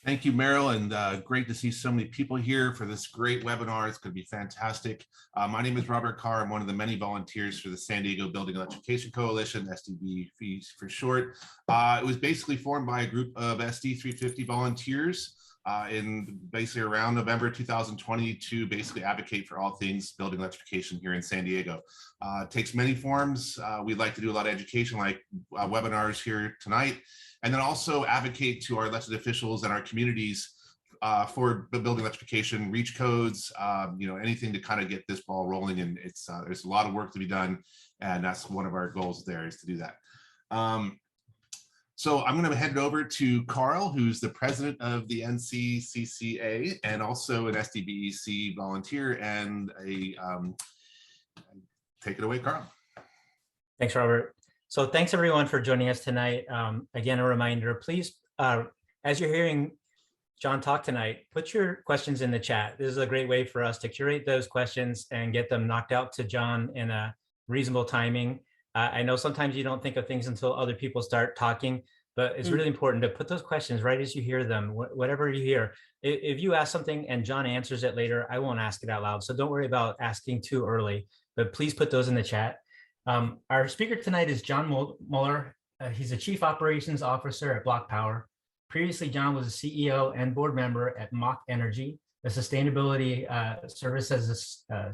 Thank you, Meryl, and great to see so many people here for this great webinar. It's going to be fantastic. My name is Robert Carr. I'm one of the many volunteers for the San Diego Building Electrification Coalition, SDB for short. It was basically formed by a group of SD 350 volunteers in basically around November 2020 to basically advocate for all things building electrification here in San Diego. It takes many forms. We'd like to do a lot of education like webinars here tonight, and then also advocate to our elected officials and our communities for building electrification, reach codes, anything to kind of get this ball rolling. And it's there's a lot of work to be done, and that's one of our goals there is to do that. So I'm going to hand it over to Carl, who's the president of the NCCCA and also an SDBEC volunteer, and take it away, Carl. Thanks, Robert. So thanks everyone for joining us tonight. Again, a reminder, please, as you're hearing Jon talk tonight, put your questions in the chat. This is a great way for us to curate those questions and get them knocked out to Jon in a reasonable timing. I know sometimes you don't think of things until other people start talking, but it's really important to put those questions right as you hear them, whatever you hear. If you ask something and Jon answers it later, I won't ask it out loud. So don't worry about asking too early, but please put those in the chat. Our speaker tonight is Jon Moeller. He's a Chief Operations Officer at BlocPower. Previously, Jon was a CEO and board member at Mach Energy, a sustainability service as a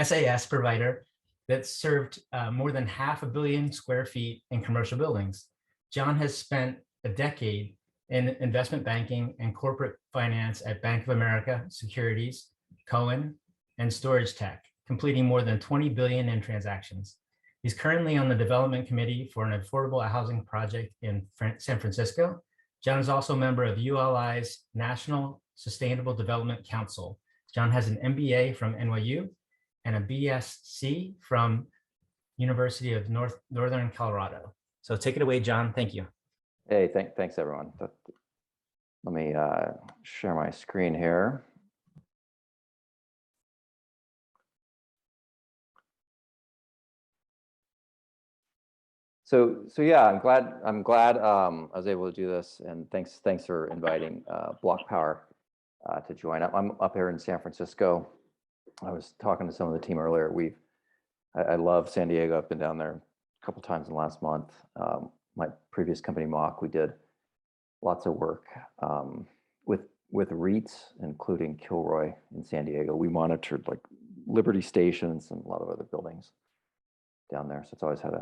SAS provider that served more than 500 million square feet in commercial buildings. Jon has spent a decade in investment banking and corporate finance at Bank of America Securities, Cohen, and Storage Tech, completing more than 20 billion in transactions. He's currently on the development committee for an affordable housing project in San Francisco. Jon is also a member of ULI's National Sustainable Development Council. Jon has an MBA from NYU and a BSc from University of Northern Colorado. So take it away, Jon. Thank you. Hey, thanks everyone. Let me share my screen here. So yeah, I'm glad I was able to do this, and thanks for inviting BlocPower to join. I'm up here in San Francisco. I was talking to some of the team earlier. I love San Diego. I've been down there a couple times in the last month. My previous company, Mach, we did lots of work with REITs, including Kilroy in San Diego. We monitored like Liberty Stations and a lot of other buildings down there. So it's always had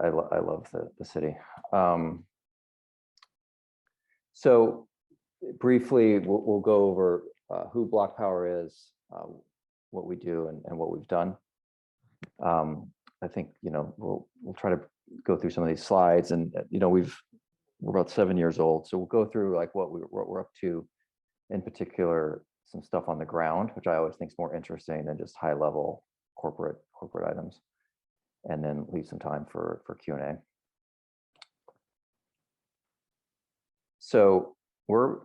I love the city. So briefly, we'll go over who BlocPower is, what we do, and what we've done. I think we'll try to go through some of these slides, and we're about 7 years old, so we'll go through like what we're up to, in particular some stuff on the ground, which I always think is more interesting than just high level corporate items, and then leave some time for Q&A. So we're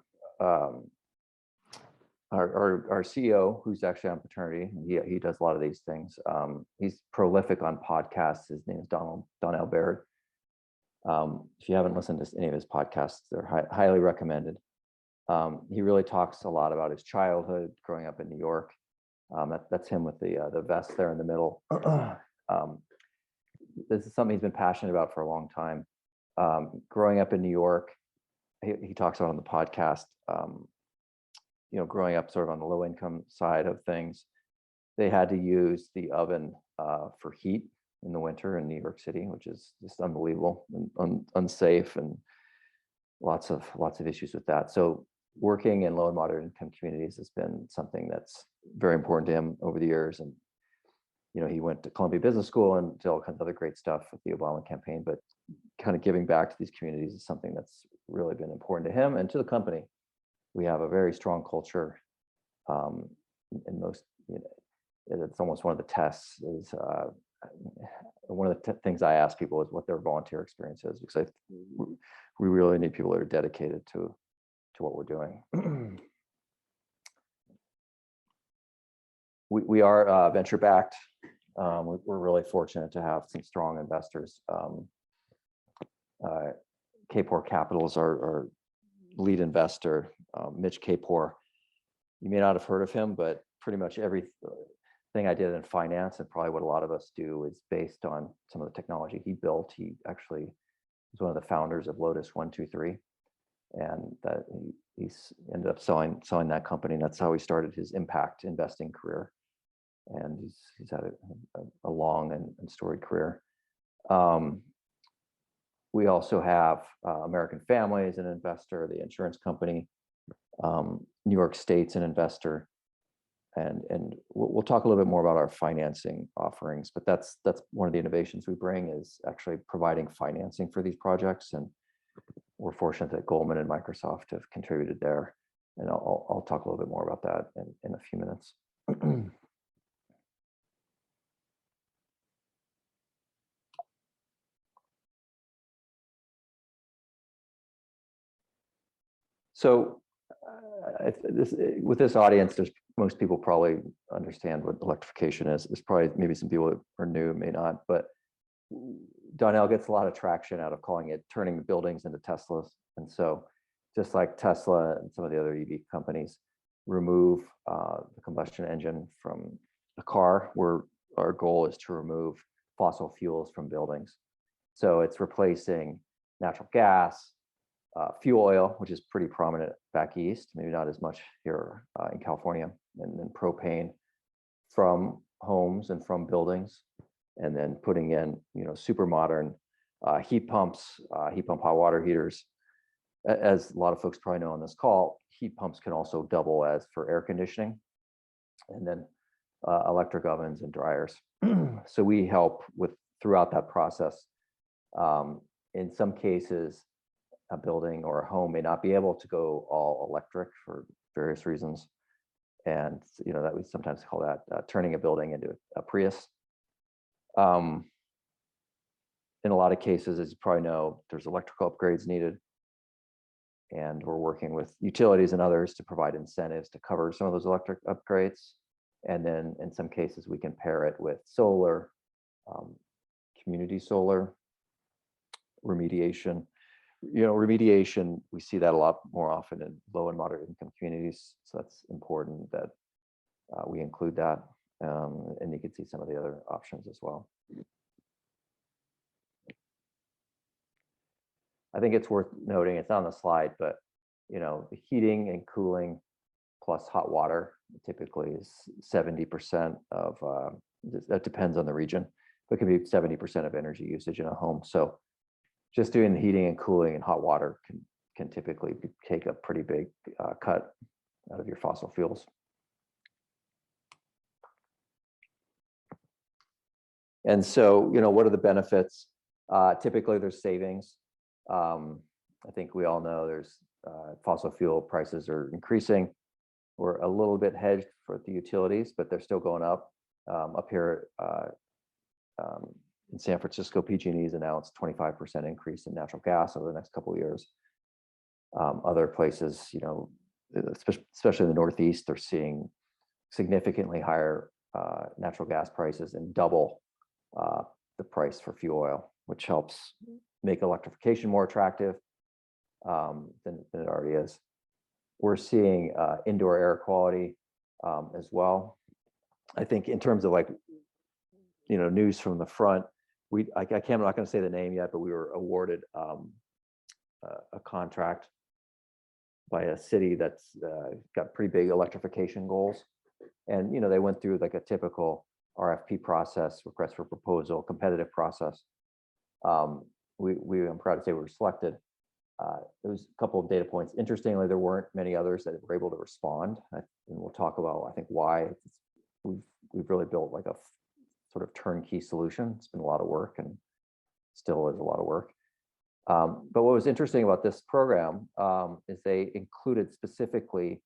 our CEO, who's actually on paternity, he does a lot of these things. He's prolific on podcasts. His name is Donnell Baird. If you haven't listened to any of his podcasts, they're highly recommended. He really talks a lot about his childhood growing up in New York. That's him with the vest there in the middle. This is something he's been passionate about for a long time. Growing up in New York, he talks about on the podcast, growing up sort of on the low income side of things, they had to use the oven for heat in the winter in New York City, which is just unbelievable and unsafe, and lots of issues with that. So working in low and moderate income communities has been something that's very important to him over the years. And he went to Columbia Business School and did all kinds of other great stuff with the Obama campaign, but kind of giving back to these communities is something that's really been important to him and to the company. We have a very strong culture. In most, it's almost one of the tests is one of the things I ask people is what their volunteer experience is, because we really need people that are dedicated to what we're doing. We are venture backed. We're really fortunate to have some strong investors. K4 Capital is our lead investor, Mitch Kapor. You may not have heard of him, but pretty much everything I did in finance, and probably what a lot of us do, is based on some of the technology he built. He actually was one of the founders of Lotus 123, and that he's ended up selling that company. And that's how he started his impact investing career. And he's had a long and storied career. We also have American Family as an investor, the insurance company, New York State's an investor, and we'll talk a little bit more about our financing offerings. But that's one of the innovations we bring, is actually providing financing for these projects, and we're fortunate that Goldman and Microsoft have contributed there, and I'll talk a little bit more about that in a few minutes. So with this audience, most people probably understand what electrification is. There's probably maybe some people that are new, may not, but Donnell gets a lot of traction out of calling it turning the buildings into Teslas. And so just like Tesla and some of the other EV companies remove the combustion engine from a car, where our goal is to remove fossil fuels from buildings. So it's replacing natural gas, fuel oil, which is pretty prominent back east, maybe not as much here in California, and then propane from homes and from buildings, and then putting in, super modern heat pumps, heat pump hot water heaters. As a lot of folks probably know on this call, heat pumps can also double as for air conditioning, and then electric ovens and dryers. So we help throughout that process. In some cases, a building or a home may not be able to go all electric for various reasons, and that we sometimes call that turning a building into a Prius. In a lot of cases, as you probably know, there's electrical upgrades needed, and we're working with utilities and others to provide incentives to cover some of those electric upgrades. And then in some cases, we can pair it with solar, community solar, remediation. Remediation, we see that a lot more often in low and moderate income communities. So that's important that we include that. And you can see some of the other options as well. I think it's worth noting, it's not on the slide, but the heating and cooling plus hot water typically is 70% of, that depends on the region, but it can be 70% of energy usage in a home. So just doing the heating and cooling and hot water can typically take a pretty big cut out of your fossil fuels. And so, what are the benefits? Typically, there's savings. I think we all know there's fossil fuel prices are increasing. We're a little bit hedged for the utilities, but they're still going up. Up here in San Francisco, PG&E's announced 25% increase in natural gas over the next couple of years. Other places, especially in the Northeast, they're seeing significantly higher natural gas prices and double the price for fuel oil, which helps make electrification more attractive than it already is. We're seeing indoor air quality as well. I think in terms of news from the front, I'm not going to say the name yet, but we were awarded a contract by a city that's got pretty big electrification goals. And, they went through like a typical RFP process, request for proposal, competitive process. I'm proud to say we were selected. There was a couple of data points. Interestingly, there weren't many others that were able to respond. And we'll talk about, I think, why. We've really built like a sort of turnkey solution. It's been a lot of work and still is a lot of work. But what was interesting about this program is they included specifically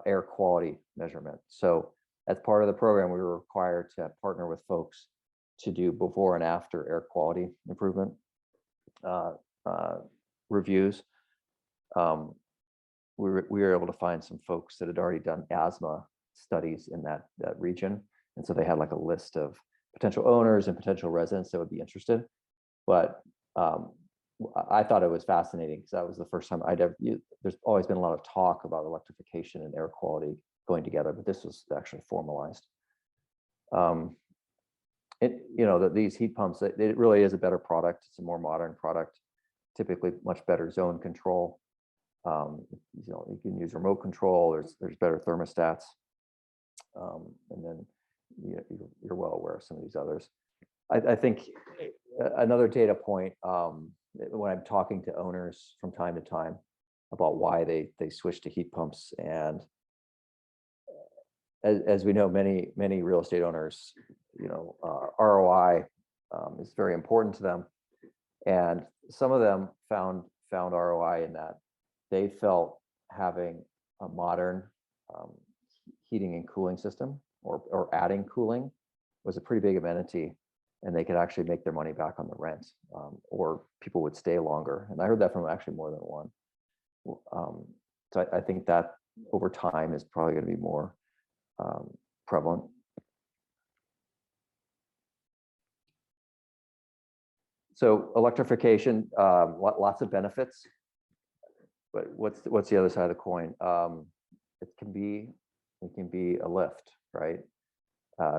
air quality measurement. So as part of the program, we were required to partner with folks to do before and after air quality improvement reviews. We were able to find some folks that had already done asthma studies in that region. And so they had like a list of potential owners and potential residents that would be interested. But I thought it was fascinating because that was the first time I'd ever, there's always been a lot of talk about electrification and air quality going together, but this was actually formalized. These heat pumps, it really is a better product. It's a more modern product, typically much better zone control. You can use remote control. There's better thermostats, and then you're well aware of some of these others. I think another data point, when I'm talking to owners from time to time about why they switch to heat pumps, and as we know, many real estate owners, ROI is very important to them, and some of them found ROI in that they felt having a modern heating and cooling system or adding cooling was a pretty big amenity, and they could actually make their money back on the rent, or people would stay longer. And I heard that from actually more than one. So I think that over time is probably going to be more prevalent. So electrification, lots of benefits, but what's the other side of the coin? It can be a lift, right?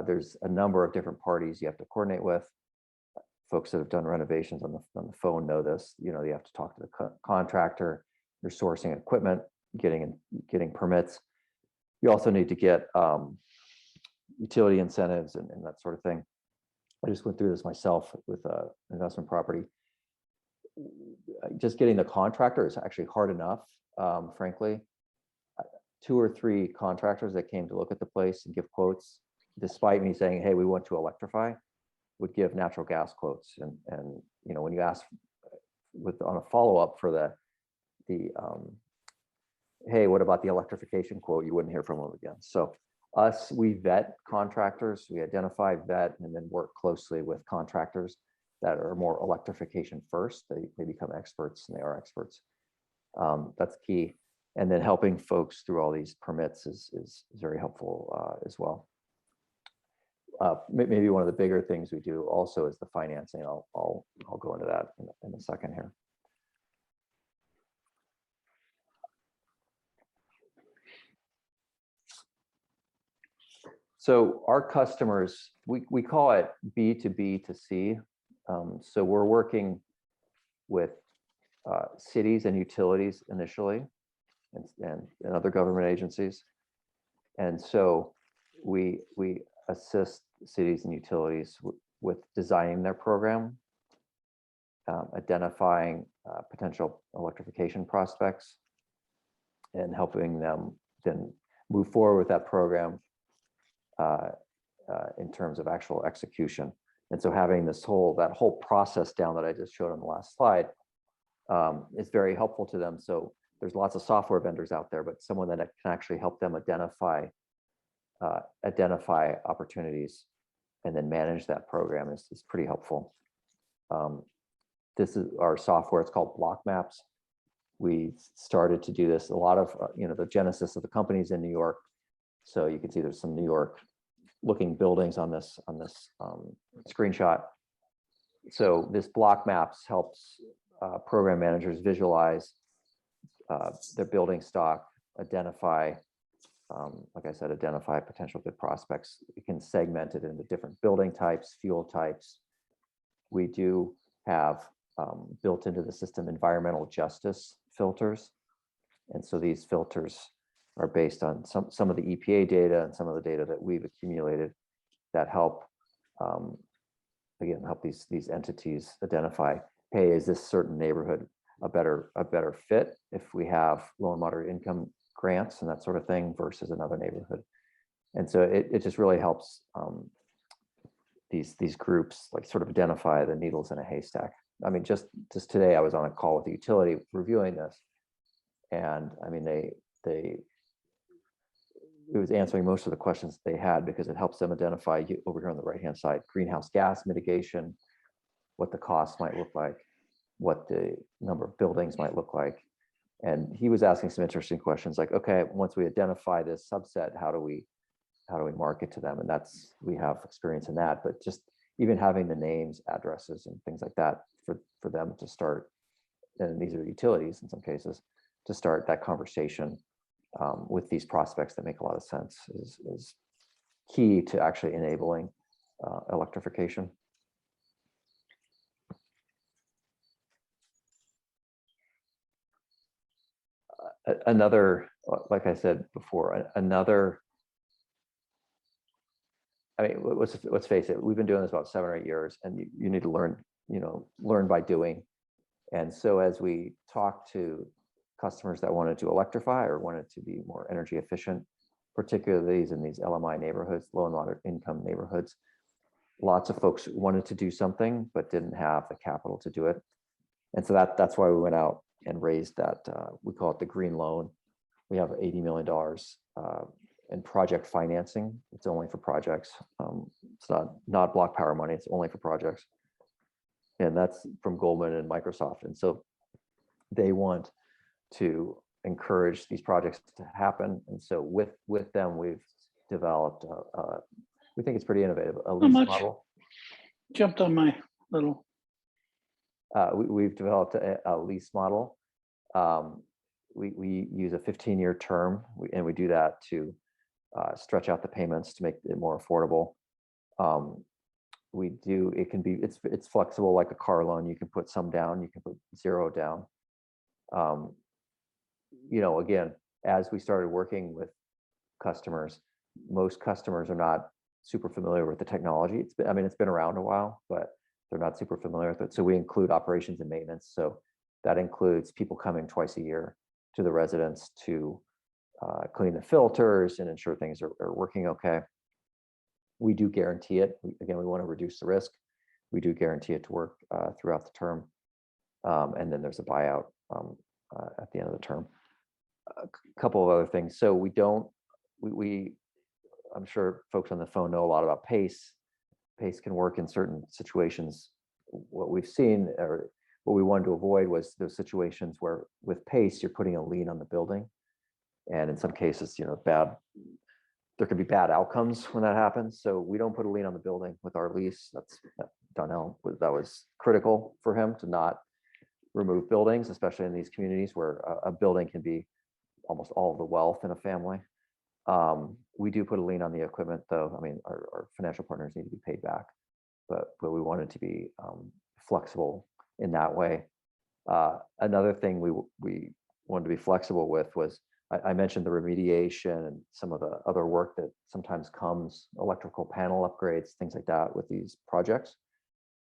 There's a number of different parties you have to coordinate with. Folks that have done renovations on the phone know this. You have to talk to the contractor. You're sourcing equipment, getting permits. You also need to get utility incentives and that sort of thing. I just went through this myself with an investment property. Just getting the contractor is actually hard enough, frankly. 2 or 3 contractors that came to look at the place and give quotes, despite me saying, hey, we want to electrify, would give natural gas quotes. And when you ask on a follow-up for the hey, what about the electrification quote, you wouldn't hear from them again. So we vet contractors, we identify, vet, and then work closely with contractors that are more electrification first. They become experts, and they are experts. That's key. And then helping folks through all these permits is very helpful as well. Maybe one of the bigger things we do also is the financing. I'll go into that in a second here. So our customers, we call it B2B to C. So we're working with cities and utilities initially, and other government agencies. And so we assist cities and utilities with designing their program, identifying potential electrification prospects, and helping them then move forward with that program in terms of actual execution. And so having that whole process down that I just showed on the last slide is very helpful to them. So there's lots of software vendors out there, but someone that can actually help them identify opportunities and then manage that program is pretty helpful. This is our software. It's called Block Maps. We started to do this. A lot of the genesis of the company's in New York, so you can see there's some New York looking buildings on this screenshot. So this Block Maps helps program managers visualize their building stock, identify, like I said, identify potential good prospects. You can segment it into different building types, fuel types. We do have built into the system environmental justice filters. And so these filters are based on some of the EPA data and some of the data that we've accumulated that help, again, help these entities identify, hey, is this certain neighborhood a better fit if we have low and moderate income grants and that sort of thing versus another neighborhood. And so it just really helps these groups like sort of identify the needles in a haystack. I mean, just today I was on a call with the utility reviewing this, and I mean it was answering most of the questions they had because it helps them identify over here on the right hand side greenhouse gas mitigation, what the cost might look like, what the number of buildings might look like. And he was asking some interesting questions like, okay, once we identify this subset, how do we market to them? And we have experience in that, but just even having the names, addresses, and things like that for them to start and these are utilities in some cases, to start that conversation with these prospects that make a lot of sense is key to actually enabling electrification. Another, like I said before, another, I mean, let's face it, we've been doing this about 7 or 8 years, and you need to learn, learn by doing. And so as we talk to customers that wanted to electrify or wanted to be more energy efficient, particularly in these LMI neighborhoods, low and moderate income neighborhoods, lots of folks wanted to do something but didn't have the capital to do it. And so that's why we went out and raised that, we call it the green loan. We have $80 million in project financing. It's only for projects. It's not BlocPower money, it's only for projects. And that's from Goldman and Microsoft. And so they want to encourage these projects to happen. And so with them, we've developed, we think it's pretty innovative, a lease model. Jumped on my little. We've developed a lease model. We use a 15-year term, and we do that to stretch out the payments to make it more affordable. It's flexible like a car loan. You can put some down, you can put 0 down. Again, as we started working with customers, most customers are not super familiar with the technology. It's been around a while, but they're not super familiar with it. So we include operations and maintenance. So that includes people coming twice a year to the residence to clean the filters and ensure things are working okay. We do guarantee it. We want to reduce the risk. We do guarantee it to work throughout the term. And then there's a buyout at the end of the term. A couple of other things. So I'm sure folks on the phone know a lot about PACE. PACE can work in certain situations. What we've seen, or what we wanted to avoid, was those situations where with PACE, you're putting a lien on the building. And in some cases, there could be bad outcomes when that happens. So we don't put a lien on the building with our lease. Donnell, that was critical for him to not remove buildings, especially in these communities where a building can be almost all of the wealth in a family. We do put a lien on the equipment, though. I mean, our financial partners need to be paid back, but we wanted to be flexible in that way. Another thing we wanted to be flexible with was, I mentioned the remediation and some of the other work that sometimes comes, electrical panel upgrades, things like that with these projects.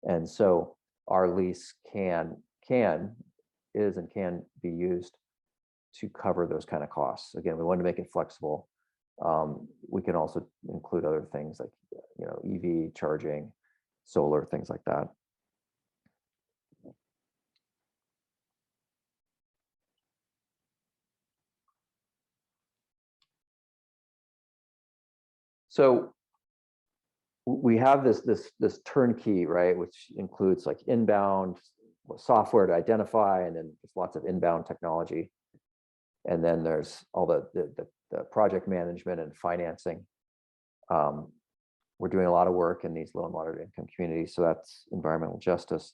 And so our lease can be used to cover those kind of costs. Again, we want to make it flexible. We can also include other things like EV charging, solar, things like that. So we have this turnkey, right, which includes like inbound software to identify, and then there's lots of inbound technology. And then there's all the project management and financing. We're doing a lot of work in these low and moderate income communities, so that's environmental justice.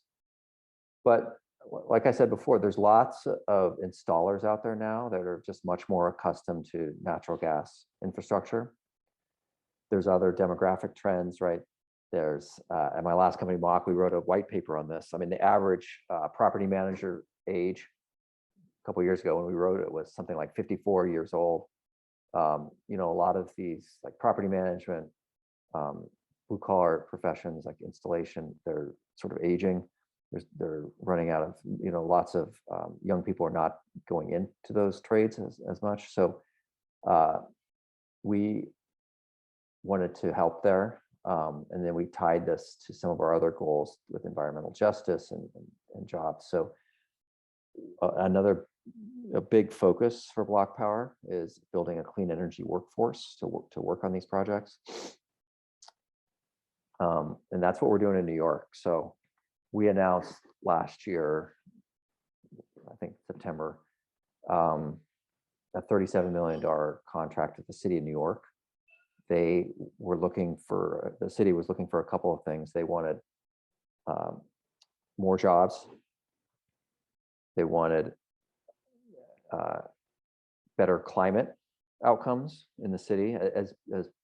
But like I said before, there's lots of installers out there now that are just much more accustomed to natural gas infrastructure. There's other demographic trends, right? There's, at my last company, Mock, we wrote a white paper on this. I mean, the average property manager age a couple of years ago when we wrote it was something like 54 years old. A lot of these like property management, blue collar professions like installation, they're sort of aging. They're running out of, lots of young people are not going into those trades as much. So we wanted to help there. And then we tied this to some of our other goals with environmental justice and jobs. So a big focus for BlocPower is building a clean energy workforce to work on these projects. And that's what we're doing in New York. So we announced last year, I think September, a $37 million contract with the city of New York. The city was looking for a couple of things. They wanted more jobs. They wanted better climate outcomes in the city. As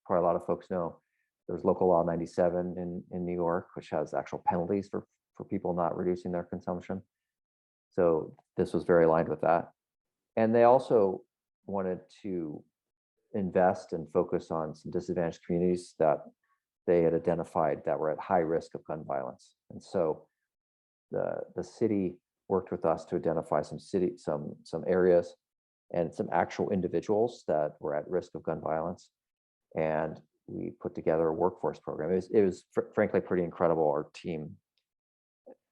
probably a lot of folks know, there's local law 97 in New York, which has actual penalties for people not reducing their consumption. So this was very aligned with that. And they also wanted to invest and focus on some disadvantaged communities that they had identified that were at high risk of gun violence. And so the city worked with us to identify some areas and some actual individuals that were at risk of gun violence. And we put together a workforce program. It was frankly pretty incredible. Our team,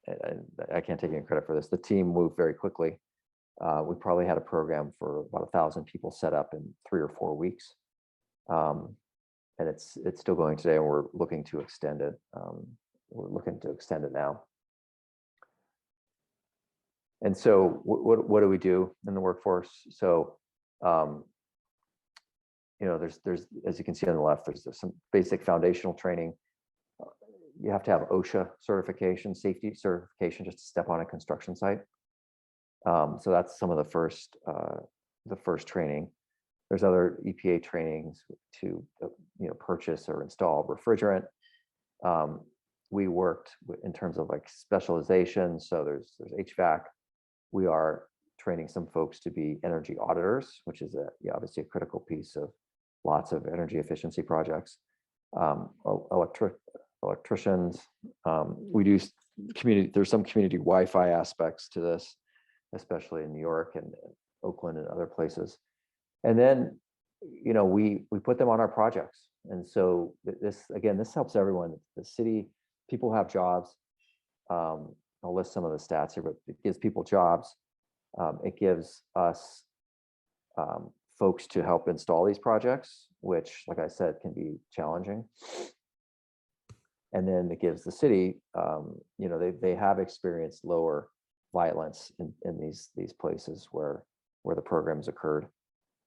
and I can't take any credit for this, the team moved very quickly. We probably had a program for about 1,000 people set up in 3 or 4 weeks. And it's still going today, and we're looking to extend it. We're looking to extend it now. And so what do we do in the workforce? So, there's, as you can see on the left, there's some basic foundational training. You have to have OSHA certification, safety certification, just to step on a construction site. So that's some of the first training. There's other EPA trainings to purchase or install refrigerant. We worked in terms of like specialization. So there's HVAC. We are training some folks to be energy auditors, which is obviously a critical piece of lots of energy efficiency projects. Electricians. We do community. There's some community Wi-Fi aspects to this, especially in New York and Oakland and other places. And then, we put them on our projects. And so this helps everyone. The city, people have jobs. I'll list some of the stats here, but it gives people jobs. It gives us folks to help install these projects, which, like I said, can be challenging. And then it gives the city, they have experienced lower violence in these places where the programs occurred.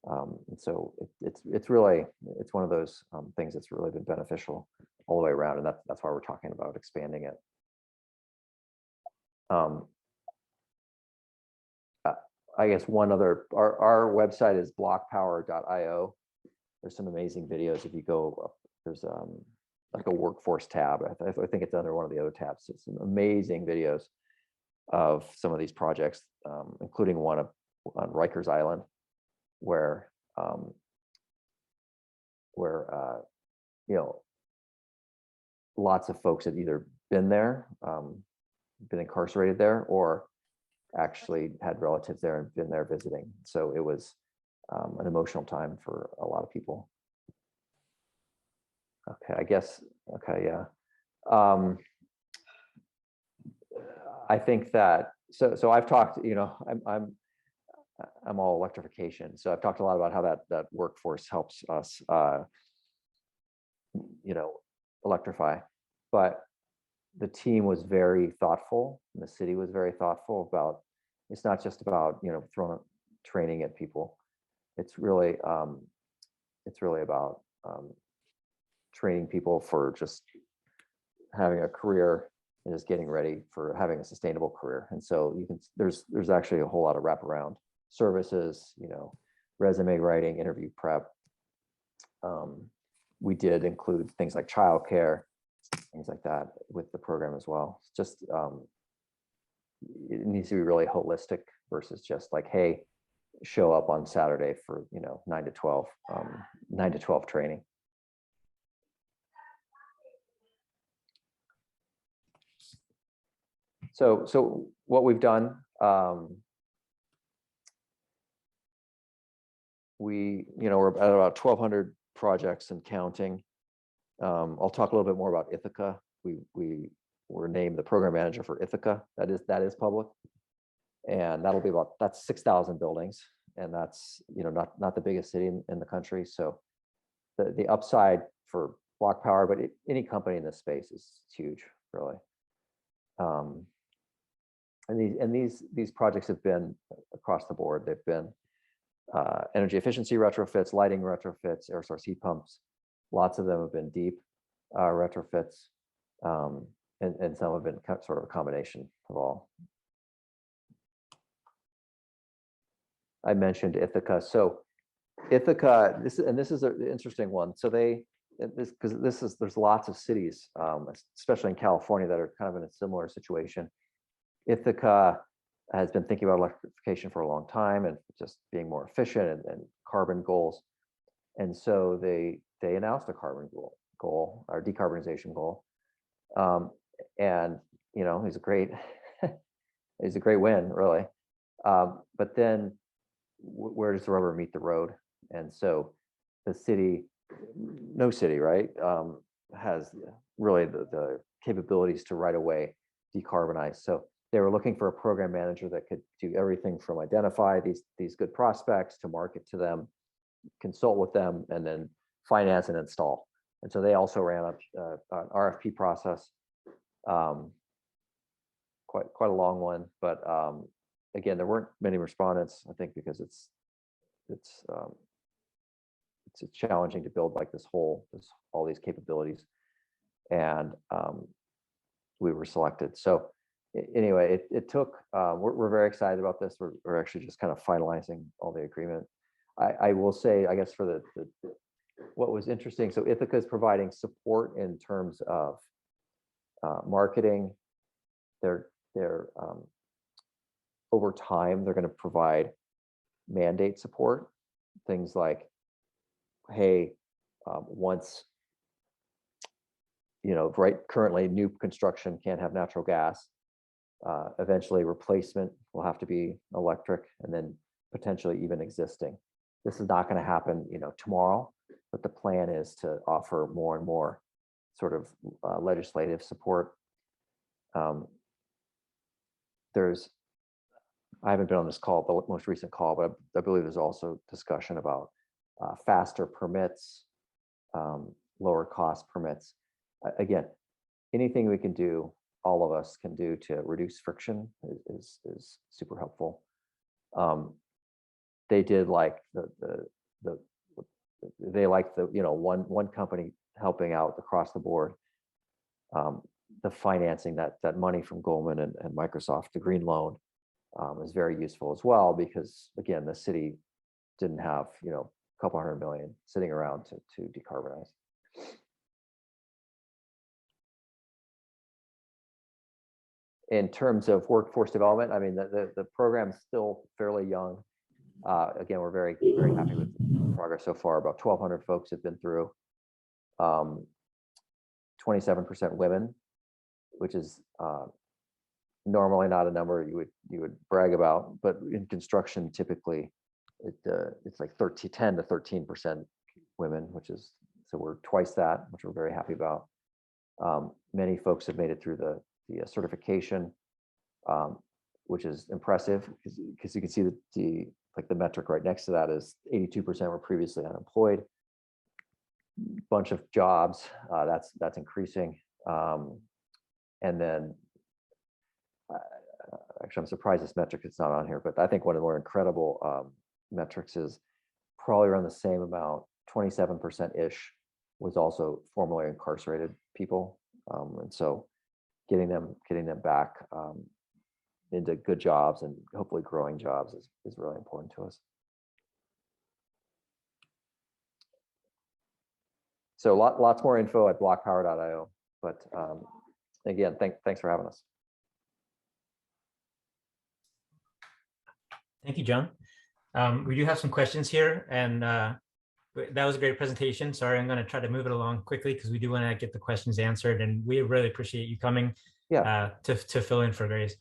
And so it's one of those things that's really been beneficial all the way around, and that's why we're talking about expanding it. I guess one other, our website is blockpower.io. There's some amazing videos. If you go up, there's like a workforce tab. I think it's under one of the other tabs. It's some amazing videos of some of these projects, including one on Rikers Island, where lots of folks had either been there, been incarcerated there, or actually had relatives there and been there visiting. So it was an emotional time for a lot of people. Okay, I guess, okay, yeah. I think that, so I've talked, I'm all electrification. So I've talked a lot about how that workforce helps us, electrify. But the team was very thoughtful, and the city was very thoughtful about, it's not just about, throwing training at people. It's really about training people for just having a career and just getting ready for having a sustainable career. And so there's actually a whole lot of wraparound services, resume writing, interview prep. We did include things like childcare, things like that with the program as well. It's just, it needs to be really holistic versus just like, hey, show up on Saturday for, 9 to 12 training. So what we've done, we're at about 1,200 projects and counting. I'll talk a little bit more about Ithaca. We were named the program manager for Ithaca. That is public, and that's 6,000 buildings, and that's not the biggest city in the country. So the upside for BlocPower, but any company in this space is huge, really. And these projects have been across the board. They've been energy efficiency retrofits, lighting retrofits, air source heat pumps. Lots of them have been deep retrofits, and some have been sort of a combination of all. I mentioned Ithaca. So Ithaca, this is an interesting one. So there's lots of cities, especially in California, that are kind of in a similar situation. Ithaca has been thinking about electrification for a long time and just being more efficient and carbon goals. And so they announced a carbon goal or decarbonization goal. And he's a great win, really. But then where does the rubber meet the road? And so no city, right, has really the capabilities to right away decarbonize. So they were looking for a program manager that could do everything from identify these good prospects to market to them, consult with them, and then finance and install. And so they also ran an RFP process, quite a long one. But again, there weren't many respondents, I think, because it's challenging to build like all these capabilities, and we were selected. So anyway, it took. We're very excited about this. We're actually just kind of finalizing all the agreement. I will say, I guess, for what was interesting. So Ithaca is providing support in terms of marketing. They're over time, they're going to provide mandate support, things like, hey, once, right, currently new construction can't have natural gas. Eventually replacement will have to be electric, and then potentially even existing. This is not going to happen, tomorrow, but the plan is to offer more and more sort of legislative support. I haven't been on this call, the most recent call, but I believe there's also discussion about faster permits, lower cost permits. Again, anything we can do, all of us can do to reduce friction is super helpful. They did like one company helping out across the board. The financing, that money from Goldman and Microsoft, the green loan, is very useful as well, because again, the city didn't have a couple $100 million sitting around to decarbonize. In terms of workforce development, I mean, the program is still fairly young. Again, we're very, very happy with the progress so far. About 1,200 folks have been through. 27% women, which is normally not a number you would brag about, but in construction, typically it's like 10 to 13% women, so we're twice that, which we're very happy about. Many folks have made it through the certification, which is impressive, because you can see the metric right next to that is 82% were previously unemployed. Bunch of jobs, that's increasing. And then actually, I'm surprised this metric is not on here, but I think one of the more incredible metrics is probably around the same amount, 27%-ish was also formerly incarcerated people. And so getting them back into good jobs and hopefully growing jobs is really important to us. So lots more info at blockpower.io, but again, thanks for having us. Thank you, John. We do have some questions here, and that was a great presentation. Sorry, I'm going to try to move it along quickly because we do want to get the questions answered, and we really appreciate you coming to fill in for Grace.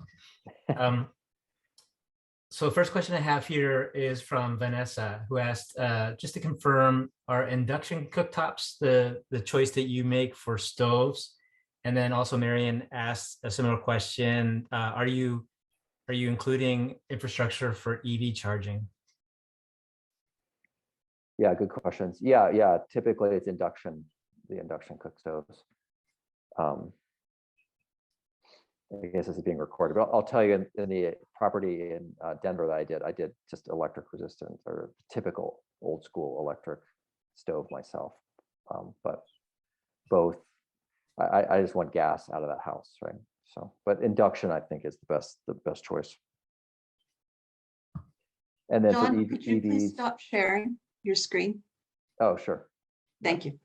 So the first question I have here is from Vanessa, who asked, just to confirm, are induction cooktops the choice that you make for stoves? And then also Marion asked a similar question. Are you including infrastructure for EV charging? Yeah, good questions. Yeah. Typically it's the induction cook stoves. I guess this is being recorded, but I'll tell you, in the property in Denver that I did just electric resistant or typical old school electric stove myself. But both, I just want gas out of that house, right? So, but induction I think is the best choice. And then for John, could you please EVs, stop sharing your screen? oh, sure. Thank you.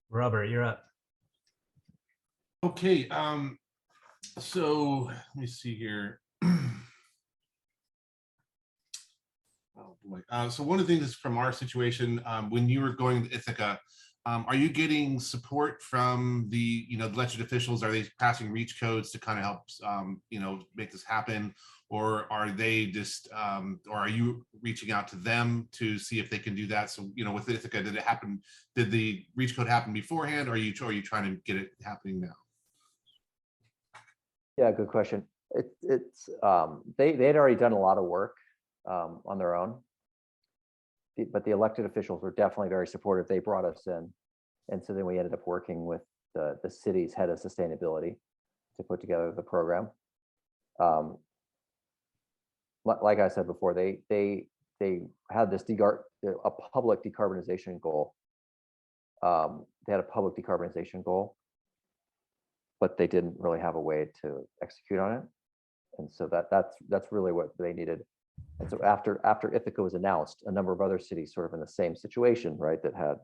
Robert, you're up. Okay, so let me see here. Oh boy. So one of the things is from our situation, when you were going to Ithaca, are you getting support from the elected officials? Are they passing reach codes to kind of help make this happen, or are they just or are you reaching out to them to see if they can do that? So with Ithaca, did it happen? Did the reach code happen beforehand, or are you trying to get it happening now? Yeah, good question. They had already done a lot of work on their own, but the elected officials were definitely very supportive. They brought us in, and so then we ended up working with the city's head of sustainability to put together the program. Like I said before, they had this a public decarbonization goal. They had a public decarbonization goal, but they didn't really have a way to execute on it. And so that's really what they needed. And so after Ithaca was announced, a number of other cities sort of in the same situation, right, that had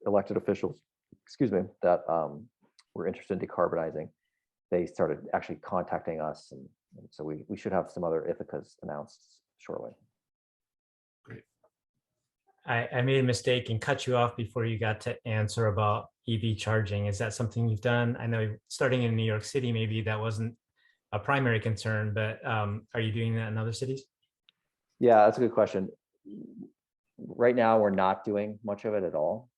elected officials, that were interested in decarbonizing, they started actually contacting us. And so we should have some other Ithacas announced shortly. Great. I made a mistake and cut you off before you got to answer about EV charging. Is that something you've done? I know starting in New York City, maybe that wasn't a primary concern, but are you doing that in other cities? Yeah, that's a good question. Right now, we're not doing much of it at all.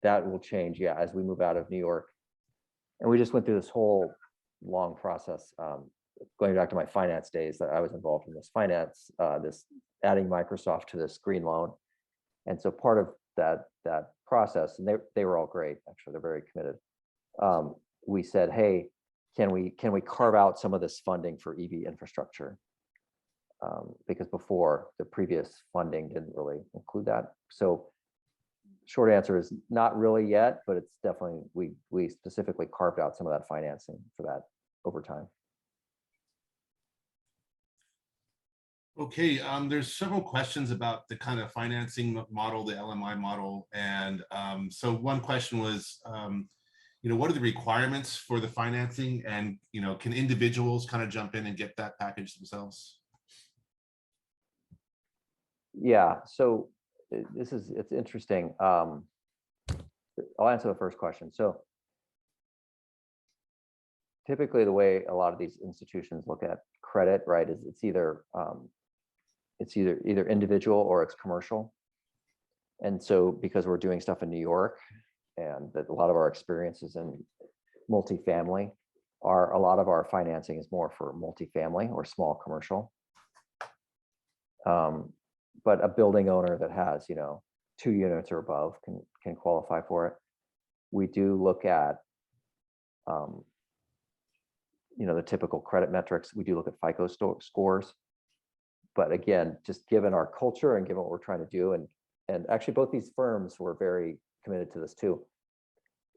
That will change, yeah, as we move out of New York. And we just went through this whole long process, going back to my finance days, that I was involved in this adding Microsoft to this green loan. And so part of that process, and they were all great, actually, they're very committed. We said, hey, can we carve out some of this funding for EV infrastructure? Because before, the previous funding didn't really include that. So short answer is not really yet, but it's definitely, we specifically carved out some of that financing for that over time. Okay, there's several questions about the kind of financing model, the LMI model. And so one question was, what are the requirements for the financing, and, can individuals kind of jump in and get that package themselves? Yeah, so it's interesting. I'll answer the first question. So typically the way a lot of these institutions look at credit, right, is it's either individual or it's commercial. And so because we're doing stuff in New York, and that a lot of our experiences in multifamily a lot of our financing is more for multifamily or small commercial. But a building owner that has 2 units or above can qualify for it. We do look at the typical credit metrics. We do look at FICO scores, but again, just given our culture and given what we're trying to do, and actually both these firms were very committed to this too.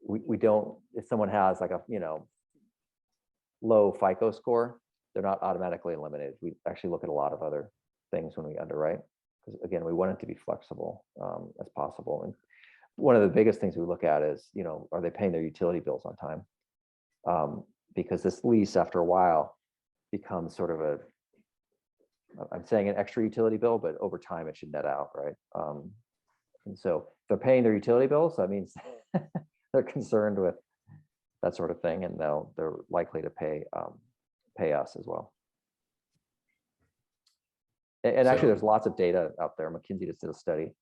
We don't, if someone has like a low FICO score, they're not automatically eliminated. We actually look at a lot of other things when we underwrite, because again, we want it to be flexible as possible. And one of the biggest things we look at is, are they paying their utility bills on time? Because this lease, after a while, becomes sort of I'm saying an extra utility bill, but over time it should net out, right? And so if they're paying their utility bills, that means they're concerned with that sort of thing, and they're likely to pay us as well. And actually, there's lots of data out there. McKinsey just did a study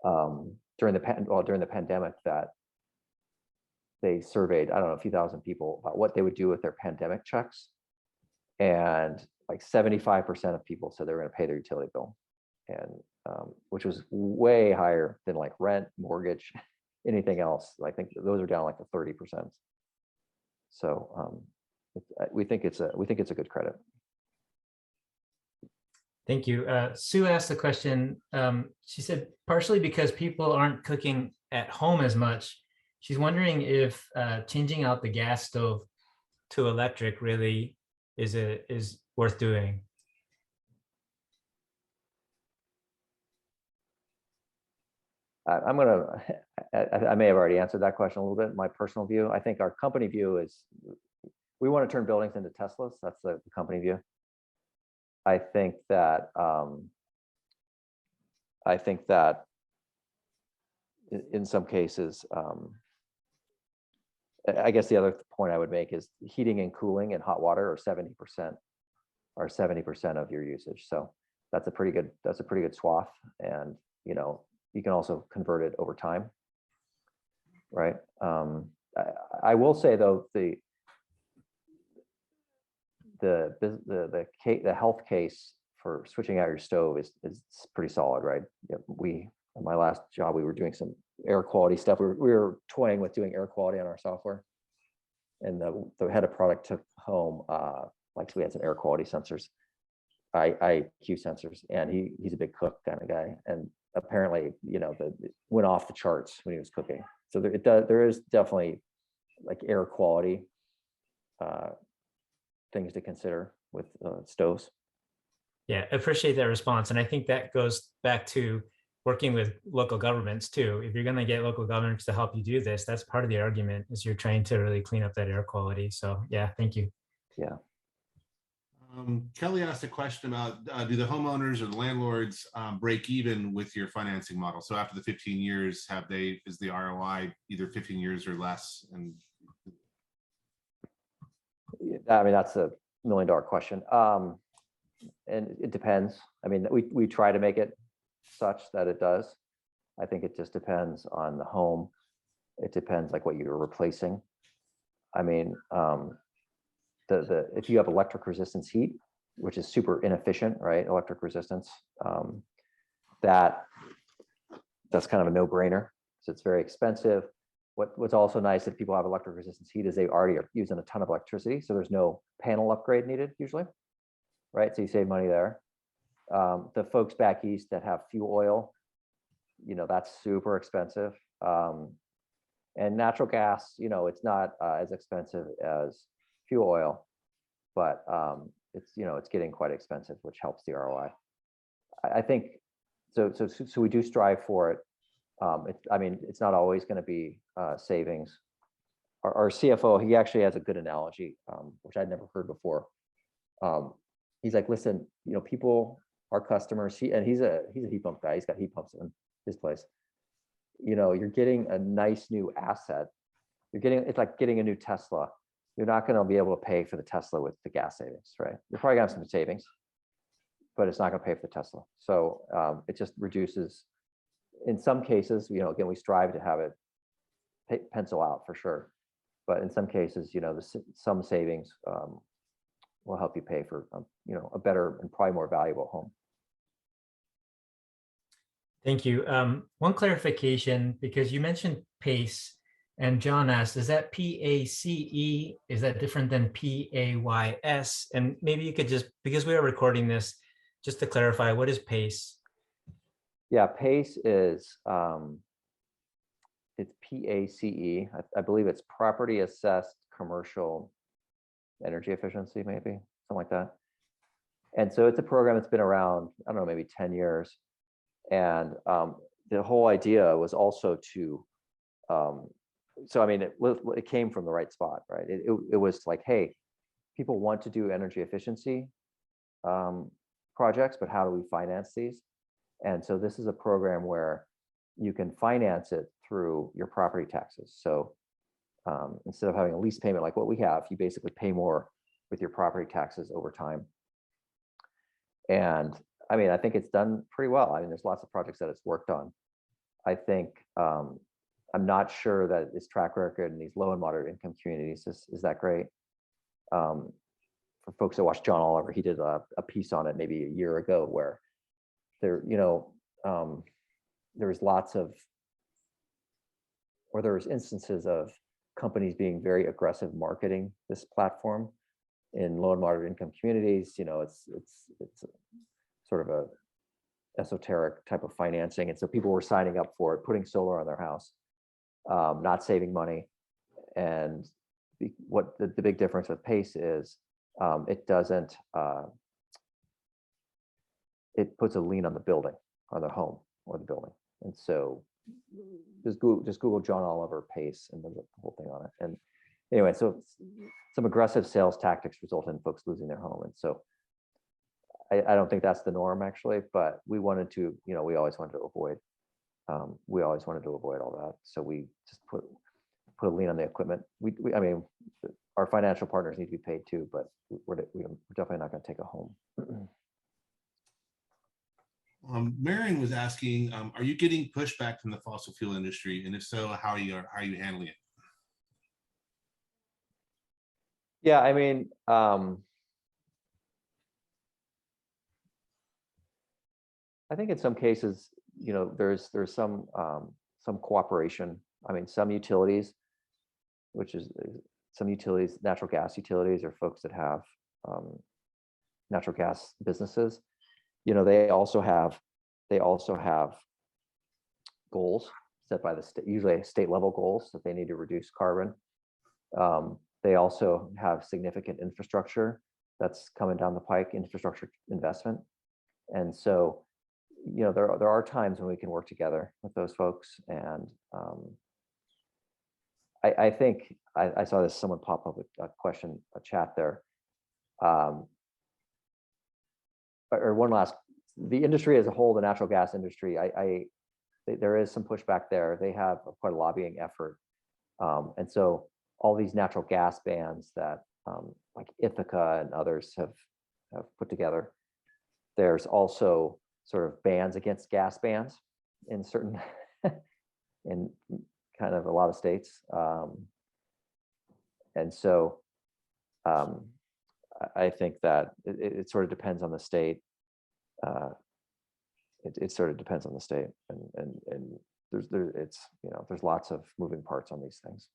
during the pandemic that they surveyed, I don't know, a few thousand people about what they would do with their pandemic checks, and like 75% of people said they were going to pay their utility bill, and which was way higher than like rent, mortgage, anything else. I think those are down like to 30%. So we think it's a good credit. Thank you. Sue asked the question. She said, partially because people aren't cooking at home as much, she's wondering if changing out the gas stove to electric really is worth doing? I may have already answered that question a little bit. My personal view, I think our company view is we want to turn buildings into Teslas. That's the company view. I think that in some cases, I guess the other point I would make is heating and cooling and hot water are 70% of your usage. So that's a pretty good swath. And you can also convert it over time, right? I will say though, the health case for switching out your stove is pretty solid, right? In my last job, we were doing some air quality stuff. We were toying with doing air quality on our software, and the head of product took home we had some air quality sensors, IQ sensors, and he's a big cook kind of guy, and apparently it went off the charts when he was cooking. So there is definitely like air quality things to consider with stoves. Yeah, I appreciate that response. And I think that goes back to working with local governments too. If you're going to get local governments to help you do this, that's part of the argument, is you're trying to really clean up that air quality. So yeah, thank you. Yeah. Kelly asked a question about do the homeowners or the landlords break even with your financing model? So after the 15 years, is the ROI either 15 years or less? And I mean, that's a $1 million question. And it depends. I mean, we try to make it such that it does. I think it just depends on the home. It depends like what you're replacing. I mean, if you have electric resistance heat, which is super inefficient, right? Electric resistance, that's kind of a no-brainer. So it's very expensive. What's also nice if people have electric resistance heat is they already are using a ton of electricity, so there's no panel upgrade needed usually, right? So you save money there. The folks back east that have fuel oil, that's super expensive. And natural gas, it's not as expensive as fuel oil, but it's getting quite expensive, which helps the ROI. I think so we do strive for it. I mean, it's not always going to be savings. Our CFO, he actually has a good analogy, which I'd never heard before. He's like, listen, people, our customers, he's a heat pump guy. He's got heat pumps in his place. You're getting a nice new asset. It's like getting a new Tesla. You're not going to be able to pay for the Tesla with the gas savings, right? You're probably going to have some savings, but it's not going to pay for the Tesla. So it just reduces. In some cases, again, we strive to have it pencil out for sure, but in some cases, some savings will help you pay for a better and probably more valuable home. Thank you. One clarification, because you mentioned PACE, and John asked, is that PACE? Is that different than PAYS? And maybe you could just, because we are recording this, just to clarify, what is PACE? Yeah, PACE is, it's PACE. I believe it's Property Assessed Commercial Energy Efficiency, maybe, something like that. And so it's a program that's been around, I don't know, maybe 10 years. And the whole idea was also to, so I mean, it came from the right spot, right? It was like, hey, people want to do energy efficiency projects, but how do we finance these? And so this is a program where you can finance it through your property taxes. So instead of having a lease payment like what we have, you basically pay more with your property taxes over time. And I mean, I think it's done pretty well. I mean, there's lots of projects that it's worked on. I think I'm not sure that its track record in these low and moderate income communities is that great. For folks that watch Jon Moeller, he did a piece on it maybe a year ago where there was instances of companies being very aggressive marketing this platform in low and moderate income communities. It's sort of a esoteric type of financing, and so people were signing up for it, putting solar on their house, not saving money, and what the big difference with PACE is, it doesn't, it puts a lien on the building, on the home or the building. And so just Google John Oliver PACE and there's a whole thing on it. And anyway, so some aggressive sales tactics result in folks losing their home. And so I don't think that's the norm actually, but we wanted to, we always wanted to avoid, all that. So we just put a lien on the equipment. I mean, our financial partners need to be paid too, but we're definitely not going to take a home. Marion was asking, are you getting pushback from the fossil fuel industry? And if so, how are you handling it? Yeah, I mean, I think in some cases, there's some cooperation. I mean, some utilities, natural gas utilities, or folks that have natural gas businesses, they also have goals set by the state, usually state level goals that they need to reduce carbon. They also have significant infrastructure that's coming down the pike, infrastructure investment. And so, there are times when we can work together with those folks. And I think I saw this, someone pop up with a question, a chat there. Or one last, the industry as a whole, the natural gas industry, there is some pushback there. They have quite a lobbying effort. And so all these natural gas bans that like Ithaca and others have put together, there's also sort of bans against gas bans in certain, in kind of a lot of states. And so I think that it sort of depends on the state. It sort of depends on the state, and there's lots of moving parts on these things.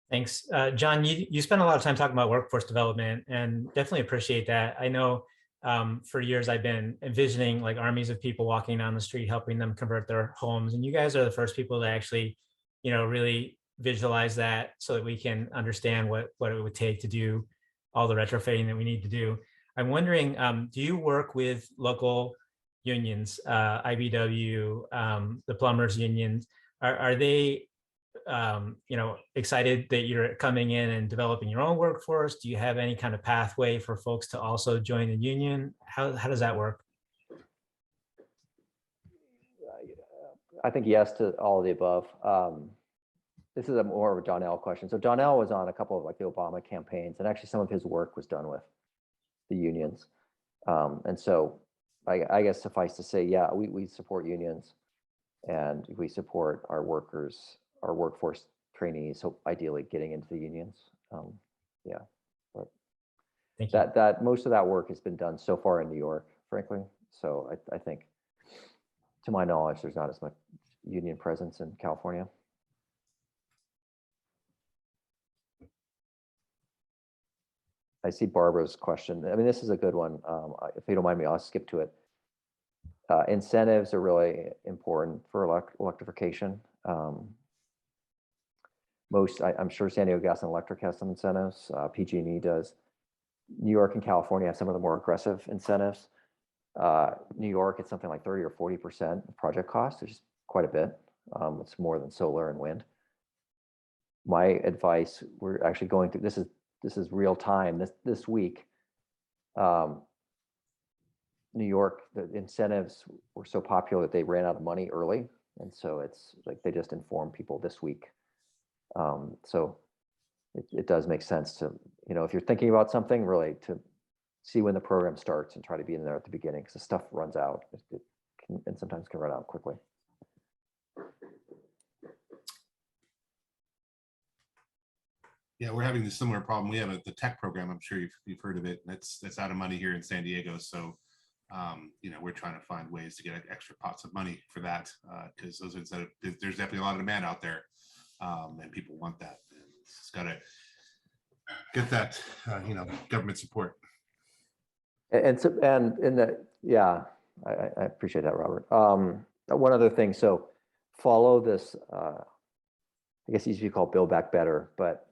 Thanks. John, you spent a lot of time talking about workforce development, and definitely appreciate that. I know for years I've been envisioning like armies of people walking down the street, helping them convert their homes. And you guys are the first people to actually, really visualize that so that we can understand what it would take to do all the retrofitting that we need to do. I'm wondering, do you work with local unions, IBW, the plumbers unions? Are they excited that you're coming in and developing your own workforce? Do you have any kind of pathway for folks to also join the union? How does that work? I think yes to all of the above. This is more of a Donnell question. So Donnell was on a couple of like the Obama campaigns, and actually some of his work was done with the unions. And so I guess suffice to say, yeah, we support unions, and we support our workers, our workforce trainees, so ideally getting into the unions. Yeah, but that most of that work has been done so far in New York, frankly. So I think, to my knowledge, there's not as much union presence in California. I see Barbara's question. I mean, this is a good one. If you don't mind me, I'll skip to it. Incentives are really important for electrification. I'm sure San Diego Gas and Electric has some incentives. PG&E does. New York and California have some of the more aggressive incentives. New York, it's something like 30 or 40% of project cost, which is quite a bit. It's more than solar and wind. My advice, we're actually going through, this is real time. This week, New York, the incentives were so popular that they ran out of money early. And so it's like they just informed people this week. So it does make sense to, if you're thinking about something, really to see when the program starts and try to be in there at the beginning, because the stuff runs out. It can, and sometimes can run out quickly. Yeah, we're having a similar problem. We have the tech program. I'm sure you've heard of it. That's out of money here in San Diego. So, we're trying to find ways to get extra pots of money for that, because there's definitely a lot of demand out there, and people want that. And it's got to get that, government support. I appreciate that, Robert. One other thing. So follow this. I guess it used to be called Build Back Better, but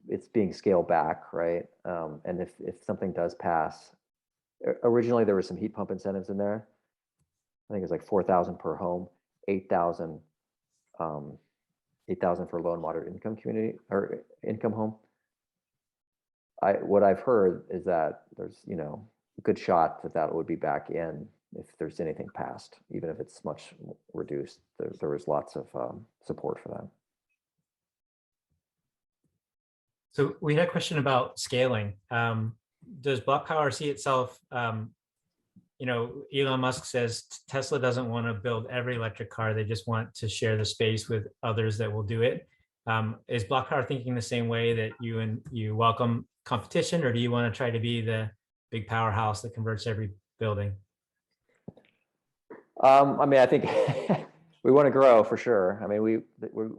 it's being scaled back, right? And if something does pass, originally there were some heat pump incentives in there. I think it's like 4,000 per home, 8,000 for low and moderate income community or income home. What I've heard is that there's, you know, a good shot that would be back in if there's anything passed, even if it's much reduced. There was lots of support for that. So we had a question about scaling. Does BlocPower see itself, you know, Elon Musk says Tesla doesn't want to build every electric car. They just want to share the space with others that will do it. Is BlocPower thinking the same way that you welcome competition, or do you want to try to be the big powerhouse that converts every building? I mean, I think we want to grow for sure. I mean, we're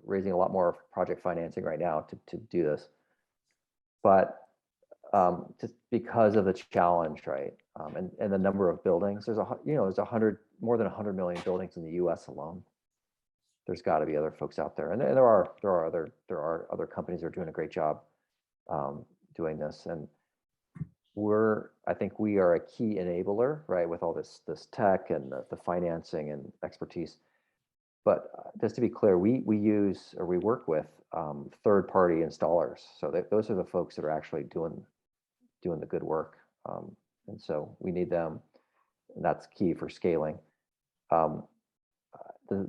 raising a lot more project financing right now to do this, but just because of the challenge, right? And the number of buildings, there's more than 100 million buildings in the U.S. alone. There's got to be other folks out there, and there are other companies that are doing a great job doing this, and I think we are a key enabler, right, with all this tech and the financing and expertise. But just to be clear, we work with third-party installers, so those are the folks that are actually doing the good work, and so we need them, and that's key for scaling.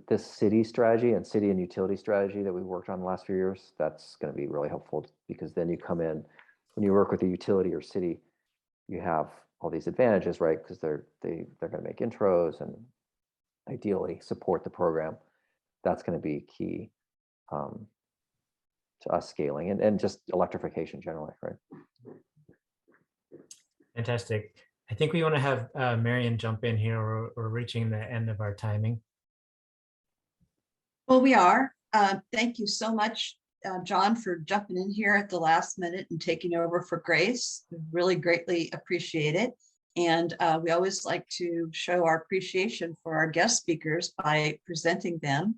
This city strategy and city and utility strategy that we worked on the last few years, that's going to be really helpful, because then you come in, when you work with a utility or city, you have all these advantages, right? Because they're going to make intros and ideally support the program. That's going to be key to us scaling and just electrification generally, right? Fantastic. I think we want to have Marion jump in here. We're reaching the end of our timing. Well, we are. Thank you so much, John, for jumping in here at the last minute and taking over for Grace. We really greatly appreciate it. And we always like to show our appreciation for our guest speakers by presenting them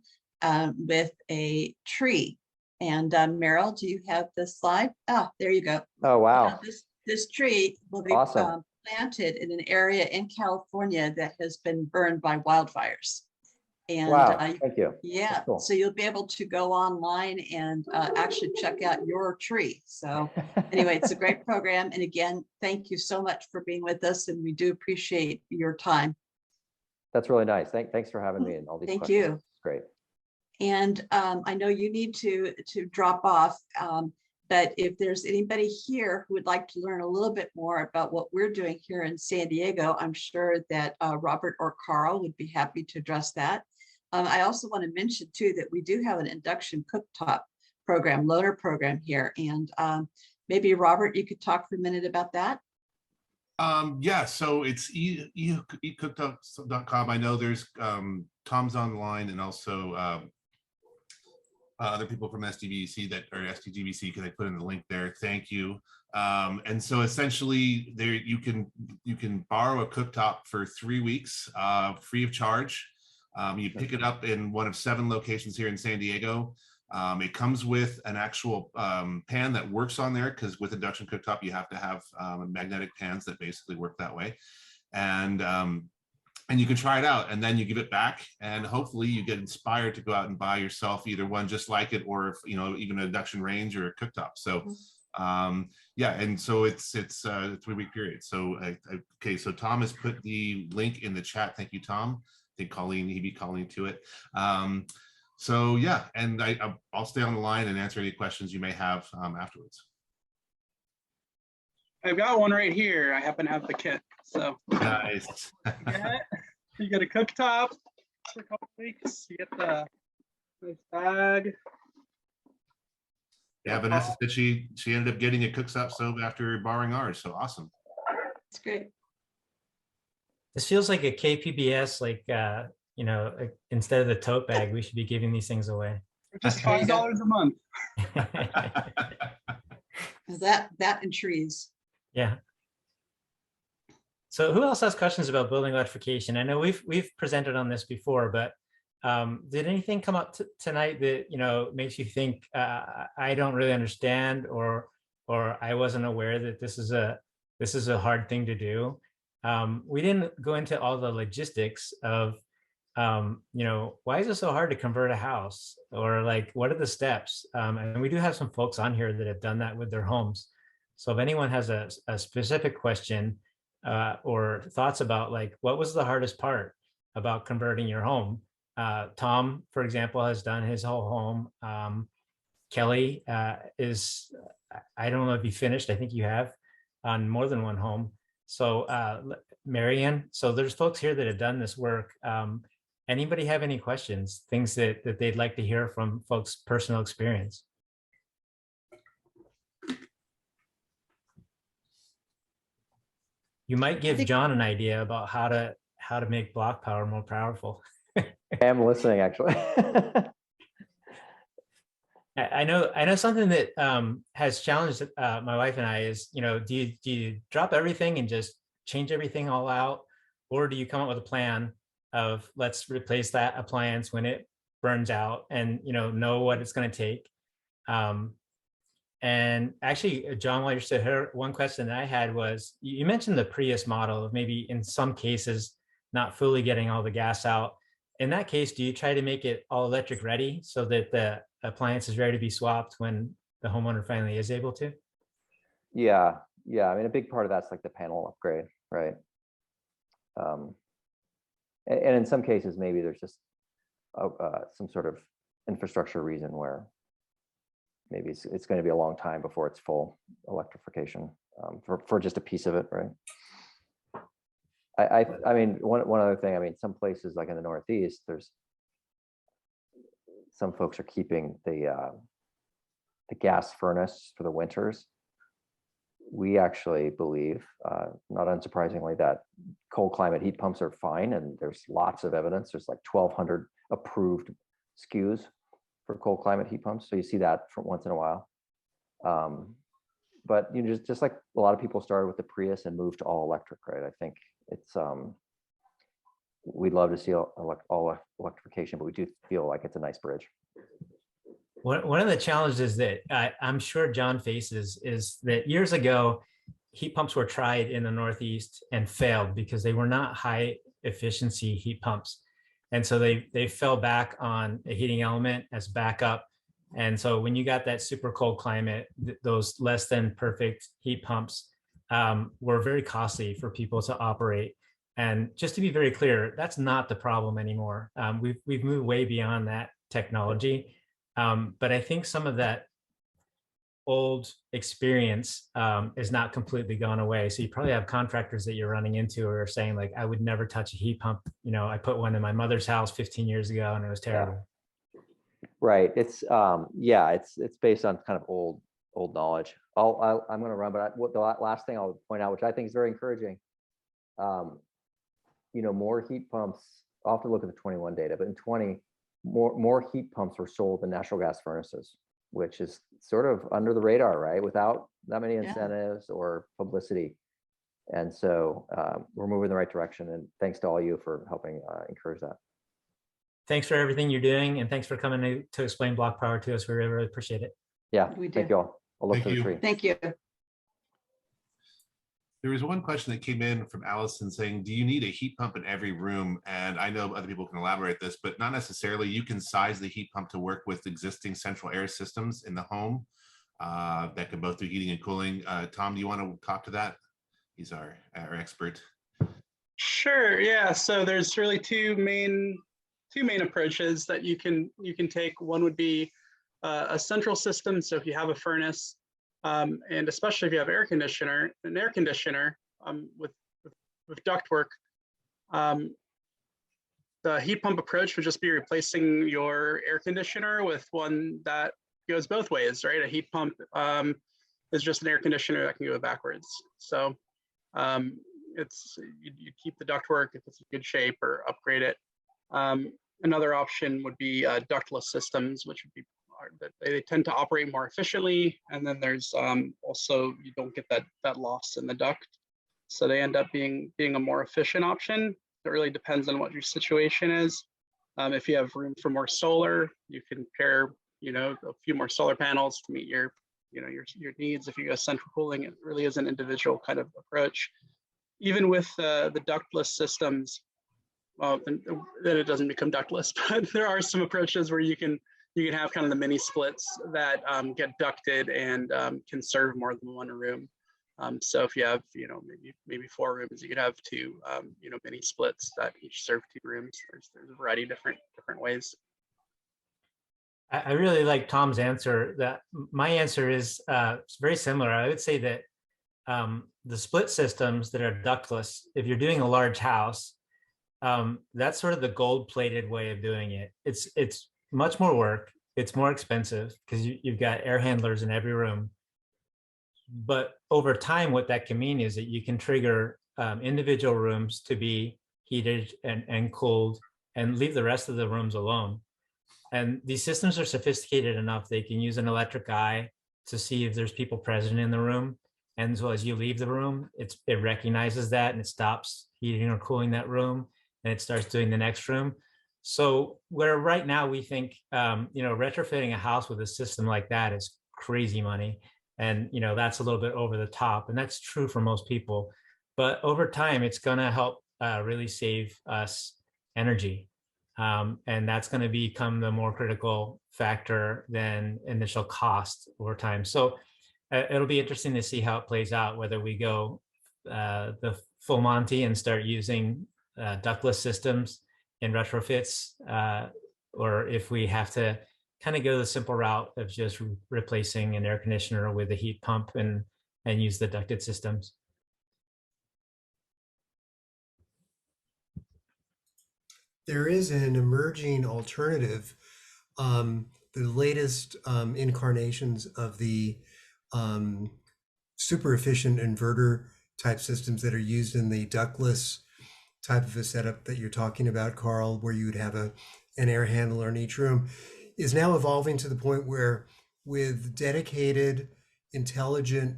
with a tree. And Meryl, do you have the slide? Ah, there you go. Oh, wow. This tree will be awesome. Planted in an area in California that has been burned by wildfires. And wow, thank you. Yeah, cool. So you'll be able to go online and actually check out your tree. So anyway, it's a great program. And again, thank you so much for being with us, and we do appreciate your time. That's really nice. Thanks for having me and all these questions. Thank you. It's great. And I know you need to drop off, but if there's anybody here who would like to learn a little bit more about what we're doing here in San Diego, I'm sure that Robert or Carl would be happy to address that. I also want to mention too that we do have an induction cooktop program, loaner program here, and maybe Robert, you could talk for a minute about that. Yeah, so it's ecooktops.com. I know there's Tom's online, and also other people from SDVC that or SDGVC, because I put in the link there. Thank you. And so essentially, there you can borrow a cooktop for 3 weeks, free of charge. You pick it up in one of 7 locations here in San Diego. It comes with an actual pan that works on there, because with induction cooktop, you have to have magnetic pans that basically work that way. And you can try it out, and then you give it back, and hopefully you get inspired to go out and buy yourself either one just like it, or if, you know, even an induction range or a cooktop. So yeah, and so it's a 3-week period. So okay, so Tom has put the link in the chat. Thank you, Tom. I think Colleen, he'd be calling to it. So yeah, and I'll stay on the line and answer any questions you may have afterwards. I've got one right here. I happen to have the kit, so. Nice. You get a cooktop for a couple weeks. You get the nice bag. Yeah, Vanessa said she ended up getting a cooktop stove after borrowing ours. So awesome. It's great. This feels like a KPBS, like you know, instead of the tote bag, we should be giving these things away. Just $5 a month. That and trees. Yeah. So who else has questions about building electrification? I know we've presented on this before, but Did anything come up tonight that makes you think I don't really understand, or I wasn't aware that this is a hard thing to do? We didn't go into all the logistics of why is it so hard to convert a house, or like what are the steps? And we do have some folks on here that have done that with their homes. So if anyone has a specific question or thoughts about like what was the hardest part about converting your home, Tom, for example, has done his whole home. Kelly is, I don't know if you finished, I think you have, on more than one home. So Marianne, so there's folks here that have done this work. Anybody have any questions, things that they'd like to hear from folks' personal experience? You might give John an idea about how to make BlocPower more powerful. I am listening, actually. I know something that has challenged my wife and I is, do you drop everything and just change everything all out, or do you come up with a plan of let's replace that appliance when it burns out and know what it's going to take? And actually, John, while you're still here, one question that I had was, you mentioned the Prius model of maybe in some cases not fully getting all the gas out. In that case, do you try to make it all electric ready so that the appliance is ready to be swapped when the homeowner finally is able to? Yeah. I mean, a big part of that's like the panel upgrade, right? And in some cases, maybe there's just some sort of infrastructure reason where maybe it's going to be a long time before it's full electrification for just a piece of it, right? I mean, one other thing, I mean, some places like in the Northeast, there's some folks are keeping the gas furnace for the winters. We actually believe, not unsurprisingly, that cold climate heat pumps are fine, and there's lots of evidence. There's like 1,200 approved SKUs for cold climate heat pumps, so you see that from once in a while. But just like a lot of people started with the Prius and moved to all electric, right? I think it's we'd love to see all electrification, but we do feel like it's a nice bridge. One of the challenges that I'm sure John faces is that years ago, heat pumps were tried in the Northeast and failed because they were not high efficiency heat pumps. And so they fell back on a heating element as backup. And so when you got that super cold climate, those less than perfect heat pumps were very costly for people to operate. And just to be very clear, that's not the problem anymore. We've moved way beyond that technology. But I think some of that old experience is not completely gone away. So you probably have contractors that you're running into who are saying like, I would never touch a heat pump. I put one in my mother's house 15 years ago and it was terrible. Yeah. Right. It's it's based on kind of old knowledge. I'm going to run, but the last thing I'll point out, which I think is very encouraging, more heat pumps. I'll have to look at the 21 data, but in 20, more heat pumps were sold than natural gas furnaces, which is sort of under the radar, right? Without that many incentives or publicity. And so we're moving in the right direction. And thanks to all you for helping encourage that. Thanks for everything you're doing. And thanks for coming to explain BlocPower to us. We really appreciate it. Yeah, We do. thank you all. I'll look for the tree. Thank you. There was one question that came in from Allison saying, do you need a heat pump in every room? And I know other people can elaborate this, but not necessarily. You can size the heat pump to work with existing central air systems in the home that can both do heating and cooling. Tom, do you want to talk to that? He's our expert. Sure. Yeah. So there's really two main approaches that you can take. One would be a central system. So if you have a furnace, and especially if you have an air conditioner with ductwork, the heat pump approach would just be replacing your air conditioner with one that goes both ways, right? A heat pump is just an air conditioner that can go backwards. So you keep the ductwork if it's in good shape, or upgrade it. Another option would be ductless systems, which would be that they tend to operate more efficiently, and then there's also you don't get that loss in the duct, so they end up being a more efficient option. It really depends on what your situation is. If you have room for more solar, you can pair, a few more solar panels to meet your needs. If you go central cooling, it really is an individual kind of approach. Even with the ductless systems, well, then it doesn't become ductless, but there are some approaches where you can have kind of the mini splits that get ducted and can serve more than one room. So if you have, maybe 4 rooms, you could have 2, mini splits that each serve 2 rooms. There's a variety of different ways. I really like Tom's answer. That my answer is very similar. I would say that the split systems that are ductless, if you're doing a large house, that's sort of the gold-plated way of doing it. It's much more work. It's more expensive because you've got air handlers in every room. But over time, what that can mean is that you can trigger individual rooms to be heated and cooled and leave the rest of the rooms alone. And these systems are sophisticated enough, they can use an electric eye to see if there's people present in the room. And so as you leave the room, it recognizes that and it stops heating or cooling that room and it starts doing the next room. So where right now we think, retrofitting a house with a system like that is crazy money. And, that's a little bit over the top, and that's true for most people. But over time, it's going to help really save us energy. And that's going to become the more critical factor than initial cost over time. So it'll be interesting to see how it plays out, whether we go the full Monty and start using ductless systems in retrofits, or if we have to kind of go the simple route of just replacing an air conditioner with a heat pump and use the ducted systems. There is an emerging alternative. The latest incarnations of the super efficient inverter type systems that are used in the ductless type of a setup that you're talking about, Carl, where you would have an air handler in each room, is now evolving to the point where with dedicated, intelligent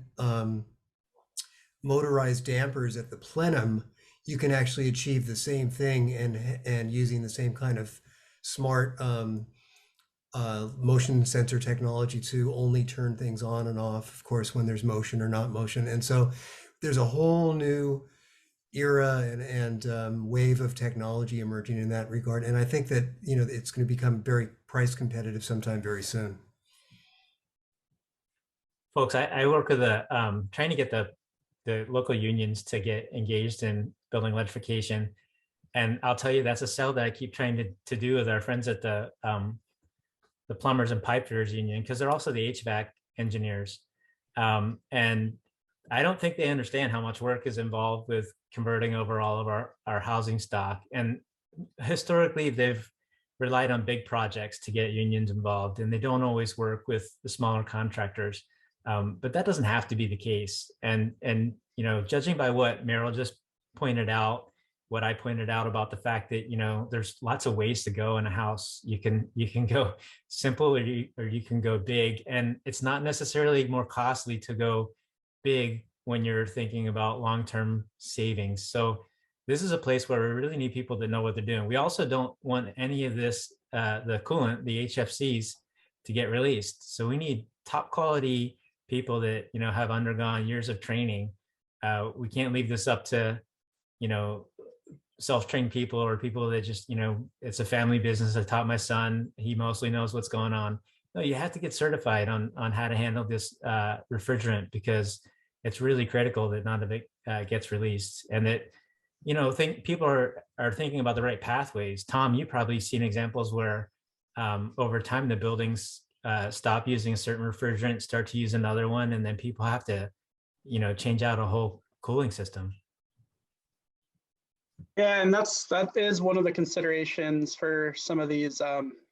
motorized dampers at the plenum, you can actually achieve the same thing and using the same kind of smart motion sensor technology to only turn things on and off, of course, when there's motion or not motion. And so there's a whole new era and wave of technology emerging in that regard. And I think that, it's going to become very price competitive sometime very soon. Folks, I work with trying to get the local unions to get engaged in building electrification. And I'll tell you, that's a sell that I keep trying to do with our friends at the Plumbers and Pipe Fitters Union, because they're also the HVAC engineers. And I don't think they understand how much work is involved with converting over all of our housing stock. And historically, they've relied on big projects to get unions involved, and they don't always work with the smaller contractors. But that doesn't have to be the case. And judging by what Meryl just pointed out, what I pointed out about the fact that, there's lots of ways to go in a house. You can go simple or you can go big, and it's not necessarily more costly to go big when you're thinking about long-term savings. So this is a place where we really need people that know what they're doing. We also don't want any of this, the coolant, the HFCs, to get released. So we need top quality people that, have undergone years of training. We can't leave this up to, self-trained people or people that just, it's a family business. I taught my son, he mostly knows what's going on. No, you have to get certified on how to handle this refrigerant, because it's really critical that none of it gets released, and that, people are thinking about the right pathways. Tom, you've probably seen examples where over time the buildings stop using a certain refrigerant, start to use another one, and then people have to, change out a whole cooling system. Yeah, and that is one of the considerations for some of these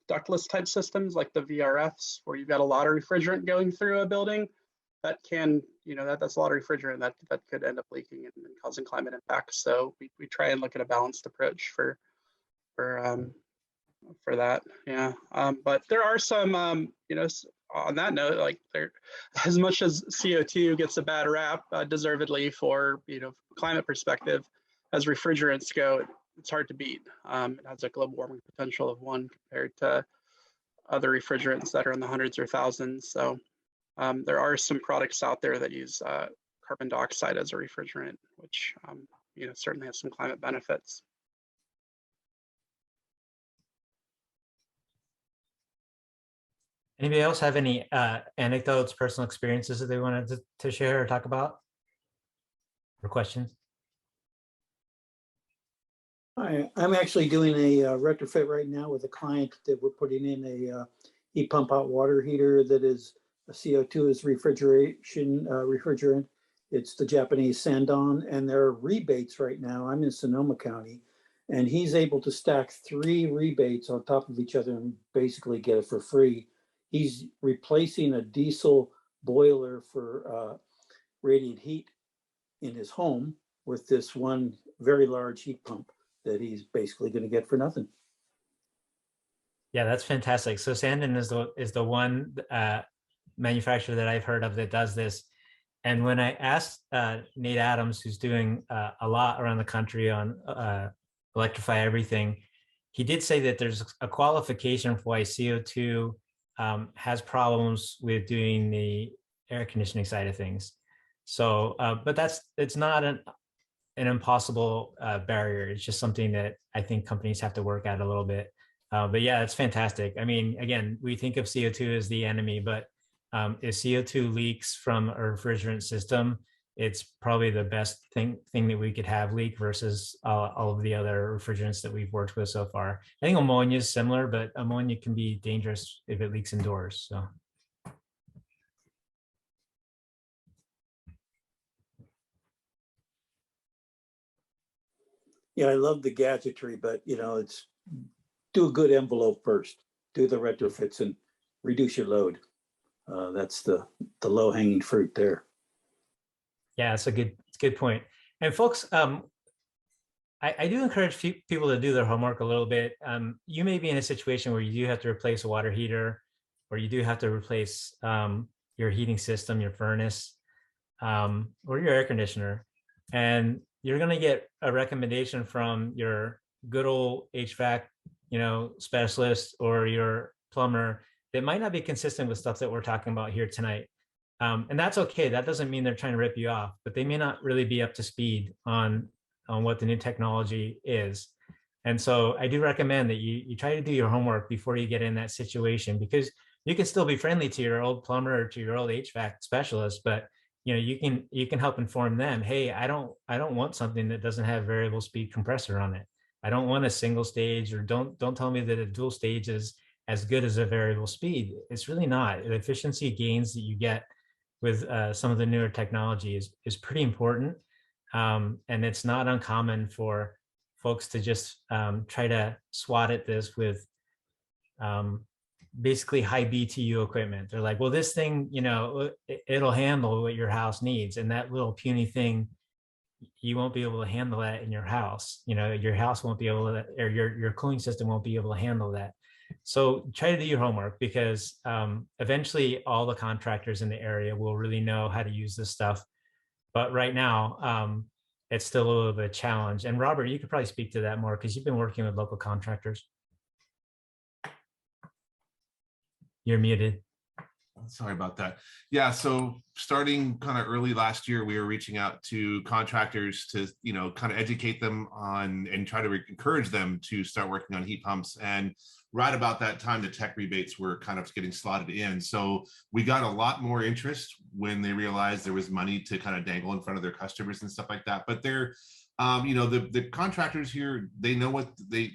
ductless type systems, like the VRFs, where you've got a lot of refrigerant going through a building. That can, that's a lot of refrigerant that could end up leaking and causing climate impacts. So we try and look at a balanced approach for that. Yeah, but there are some, on that note, like as much as CO2 gets a bad rap, deservedly for climate perspective, as refrigerants go, it's hard to beat. It has a global warming potential of 1 compared to other refrigerants that are in the hundreds or thousands. So there are some products out there that use carbon dioxide as a refrigerant, which certainly has some climate benefits. Anybody else have any anecdotes, personal experiences that they wanted to share or talk about? Or questions? I'm actually doing a retrofit right now with a client that we're putting in a heat pump hot water heater that is a CO2 is refrigerant. It's the Japanese Sandon, and there are rebates right now. I'm in Sonoma County, and he's able to stack 3 rebates on top of each other and basically get it for free. He's replacing a diesel boiler for radiant heat in his home with this one very large heat pump that he's basically going to get for nothing. Yeah, that's fantastic. So Sandon is the one manufacturer that I've heard of that does this. And when I asked Nate Adams, who's doing a lot around the country on Electrify everything, he did say that there's a qualification for why CO2 has problems with doing the air conditioning side of things. So, but it's not an impossible barrier. It's just something that I think companies have to work at a little bit. But yeah, it's fantastic. I mean, again, we think of CO2 as the enemy, but if CO2 leaks from a refrigerant system, it's probably the best thing that we could have leak versus all of the other refrigerants that we've worked with so far. I think ammonia is similar, but ammonia can be dangerous if it leaks indoors. So. Yeah, I love the gadgetry, but it's do a good envelope first. Do the retrofits and reduce your load. That's the low-hanging fruit there. Yeah, it's a good point. And folks, I do encourage people to do their homework a little bit. You may be in a situation where you do have to replace a water heater, or you do have to replace your heating system, your furnace, or your air conditioner. And you're going to get a recommendation from your good old HVAC, specialist or your plumber that might not be consistent with stuff that we're talking about here tonight. And that's okay. That doesn't mean they're trying to rip you off, but they may not really be up to speed on what the new technology is. And so I do recommend that you try to do your homework before you get in that situation, because you can still be friendly to your old plumber or to your old HVAC specialist, but you can help inform them, hey, I don't want something that doesn't have variable speed compressor on it. I don't want a single stage, or don't tell me that a dual stage is as good as a variable speed. It's really not. The efficiency gains that you get with some of the newer technology is pretty important. And it's not uncommon for folks to just try to swat at this with basically high BTU equipment. They're like, well, this thing, it'll handle what your house needs. And that little puny thing, you won't be able to handle that in your house. Your house won't be able to, or your cooling system won't be able to handle that. So try to do your homework, because eventually all the contractors in the area will really know how to use this stuff. But right now, it's still a little bit of a challenge. And Robert, you could probably speak to that more, because you've been working with local contractors. You're muted. Sorry about that. Yeah, so starting kind of early last year, we were reaching out to contractors to, kind of educate them on and try to encourage them to start working on heat pumps. And right about that time, the tech rebates were kind of getting slotted in. So we got a lot more interest when they realized there was money to kind of dangle in front of their customers and stuff like that. But they're, the contractors here, they know what the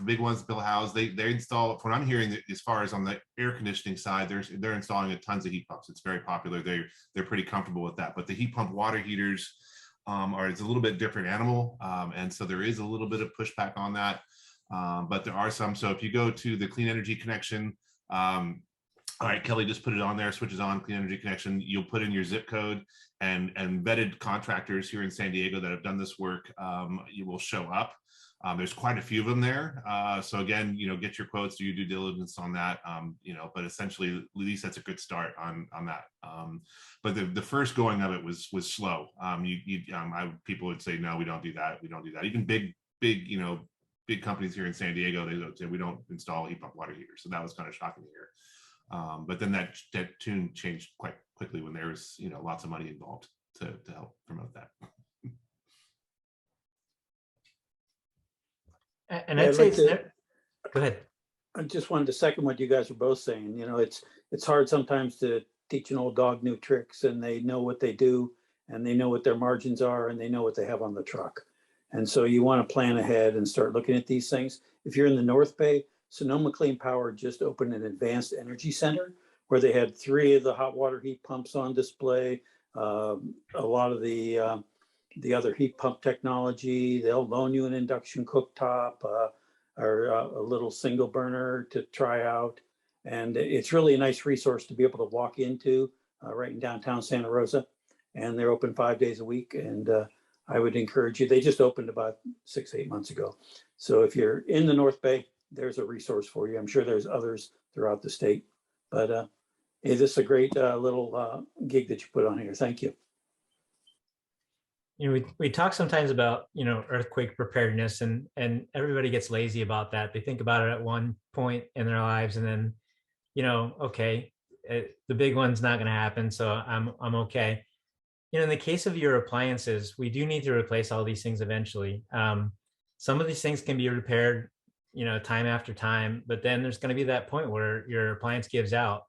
big ones, Bill House, they install, from what I'm hearing, as far as on the air conditioning side, they're installing tons of heat pumps. It's very popular. They're pretty comfortable with that. But the heat pump water heaters it's a little bit different animal. And so there is a little bit of pushback on that. But there are some. So if you go to the Clean Energy Connection, all right, Kelly just put it on there, switches on, Clean Energy Connection. You'll put in your zip code, and vetted contractors here in San Diego that have done this work, you will show up. There's quite a few of them there. So again, get your quotes, do your due diligence on that, but essentially, at least that's a good start on that. But the first going of it was slow. People would say, no, we don't do that. We don't do that. Even big big, big companies here in San Diego, they don't say we don't install heat pump water heaters. So that was kind of shocking to hear. But then that tune changed quite quickly when there was, lots of money involved to help promote that. And I'd say, go ahead. I just wanted to second what you guys are both saying. It's hard sometimes to teach an old dog new tricks, and they know what they do, and they know what their margins are, and they know what they have on the truck. And so you want to plan ahead and start looking at these things. If you're in the North Bay, Sonoma Clean Power just opened an advanced energy center where they had 3 of the hot water heat pumps on display, a lot of the other heat pump technology. They'll loan you an induction cooktop or a little single burner to try out. And it's really a nice resource to be able to walk into right in downtown Santa Rosa. And they're open 5 days a week. And I would encourage you. They just opened about 6-8 months ago. So if you're in the North Bay, there's a resource for you. I'm sure there's others throughout the state. But hey, this is a great little gig that you put on here. Thank you. We talk sometimes about, earthquake preparedness, and everybody gets lazy about that. They think about it at one point in their lives, and then, okay, the big one's not going to happen, so I'm okay. In the case of your appliances, we do need to replace all these things eventually. Some of these things can be repaired, time after time, but then there's going to be that point where your appliance gives out.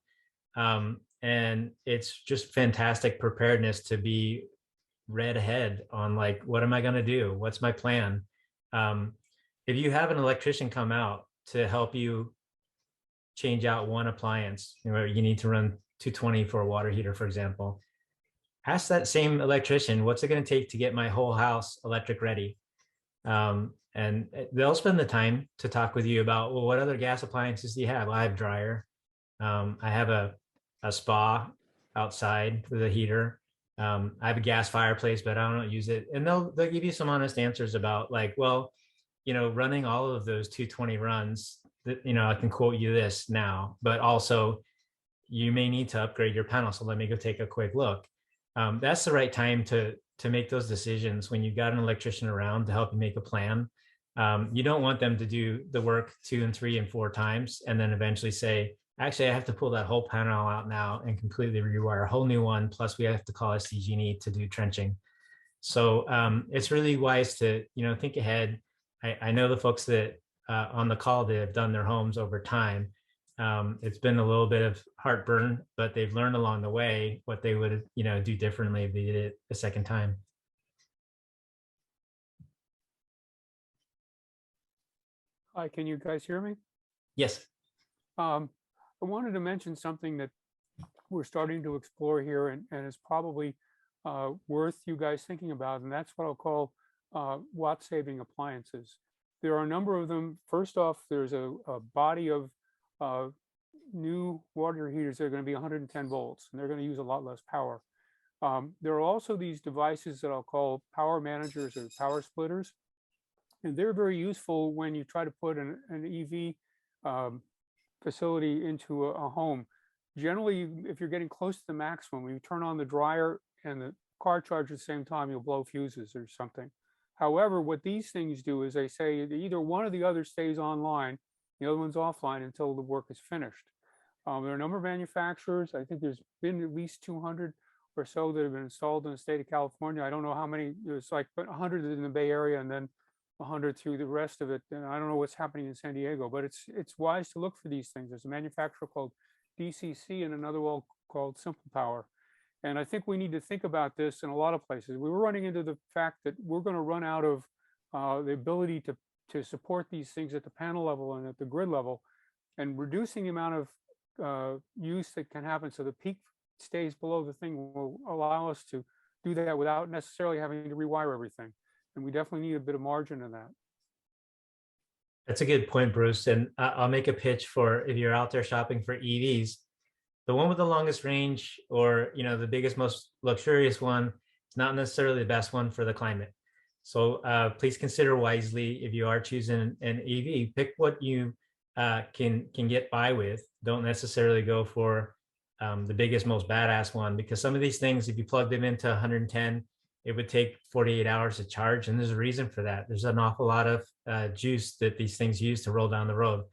And it's just fantastic preparedness to be read ahead on, like, what am I going to do? What's my plan? If you have an electrician come out to help you change out one appliance, you need to run 220 for a water heater, for example, ask that same electrician, what's it going to take to get my whole house electric ready? And they'll spend the time to talk with you about, well, what other gas appliances do you have? I have dryer. I have a spa outside with a heater. I have a gas fireplace, but I don't use it. And they'll give you some honest answers about, like, well, running all of those 220 runs, that, I can quote you this now, but also you may need to upgrade your panel. So let me go take a quick look. That's the right time to make those decisions when you've got an electrician around to help you make a plan. You don't want them to do the work 2 and 3 and 4 times and then eventually say, actually, I have to pull that whole panel out now and completely rewire a whole new one. Plus, we have to call SDG&E to do trenching. So it's really wise to think ahead. I know the folks that on the call that have done their homes over time. It's been a little bit of heartburn, but they've learned along the way what they would do differently if they did it a second time. Hi, can you guys hear me? Yes. I wanted to mention something that we're starting to explore here and is probably worth you guys thinking about, and that's what I'll call watt-saving appliances. There are a number of them. First off, there's a body of new water heaters that are going to be 110 volts, and they're going to use a lot less power. There are also these devices that I'll call power managers or power splitters, and they're very useful when you try to put an EV facility into a home. Generally, if you're getting close to the maximum, when you turn on the dryer and the car charge at the same time, you'll blow fuses or something. However, what these things do is they say either one or the other stays online, the other one's offline until the work is finished. There are a number of manufacturers. I think there's been at least 200 or so that have been installed in the state of California. I don't know how many. There's like 100 in the Bay Area and then 100 through the rest of it. And I don't know what's happening in San Diego, but it's wise to look for these things. There's a manufacturer called DCC and another one called Simple Power. And I think we need to think about this in a lot of places. We were running into the fact that we're going to run out of the ability to support these things at the panel level and at the grid level, and reducing the amount of use that can happen so the peak stays below the thing will allow us to do that without necessarily having to rewire everything. And we definitely need a bit of margin in that. That's a good point, Bruce. And I'll make a pitch for if you're out there shopping for EVs, the one with the longest range or the biggest, most luxurious one is not necessarily the best one for the climate. So please consider wisely if you are choosing an EV, pick what you can get by with. Don't necessarily go for the biggest, most badass one, because some of these things, if you plug them into 110, it would take 48 hours to charge. And there's a reason for that. There's an awful lot of juice that these things use to roll down the road.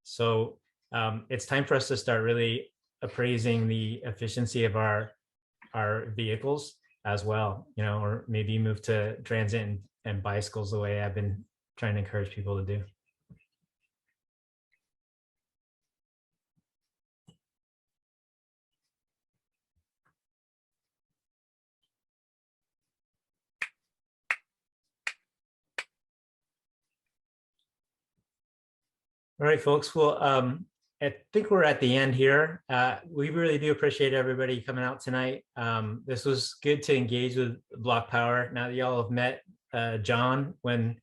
So it's time for us to start really appraising the efficiency of our vehicles as well, you know, or maybe move to transit and bicycles the way I've been trying to encourage people to do. All right, folks. Well, I think we're at the end here. We really do appreciate everybody coming out tonight. This was good to engage with BlocPower. Now that y'all have met John, when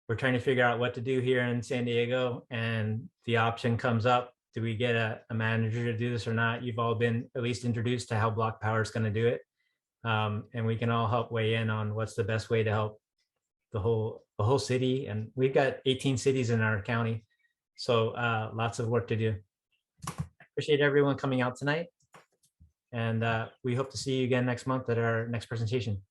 we're trying to figure out what to do here in San Diego and the option comes up, do we get a manager to do this or not? You've all been at least introduced to how BlocPower is going to do it. And we can all help weigh in on what's the best way to help the whole city. And we've got 18 cities in our county. So lots of work to do. Appreciate everyone coming out tonight. And we hope to see you again next month at our next presentation.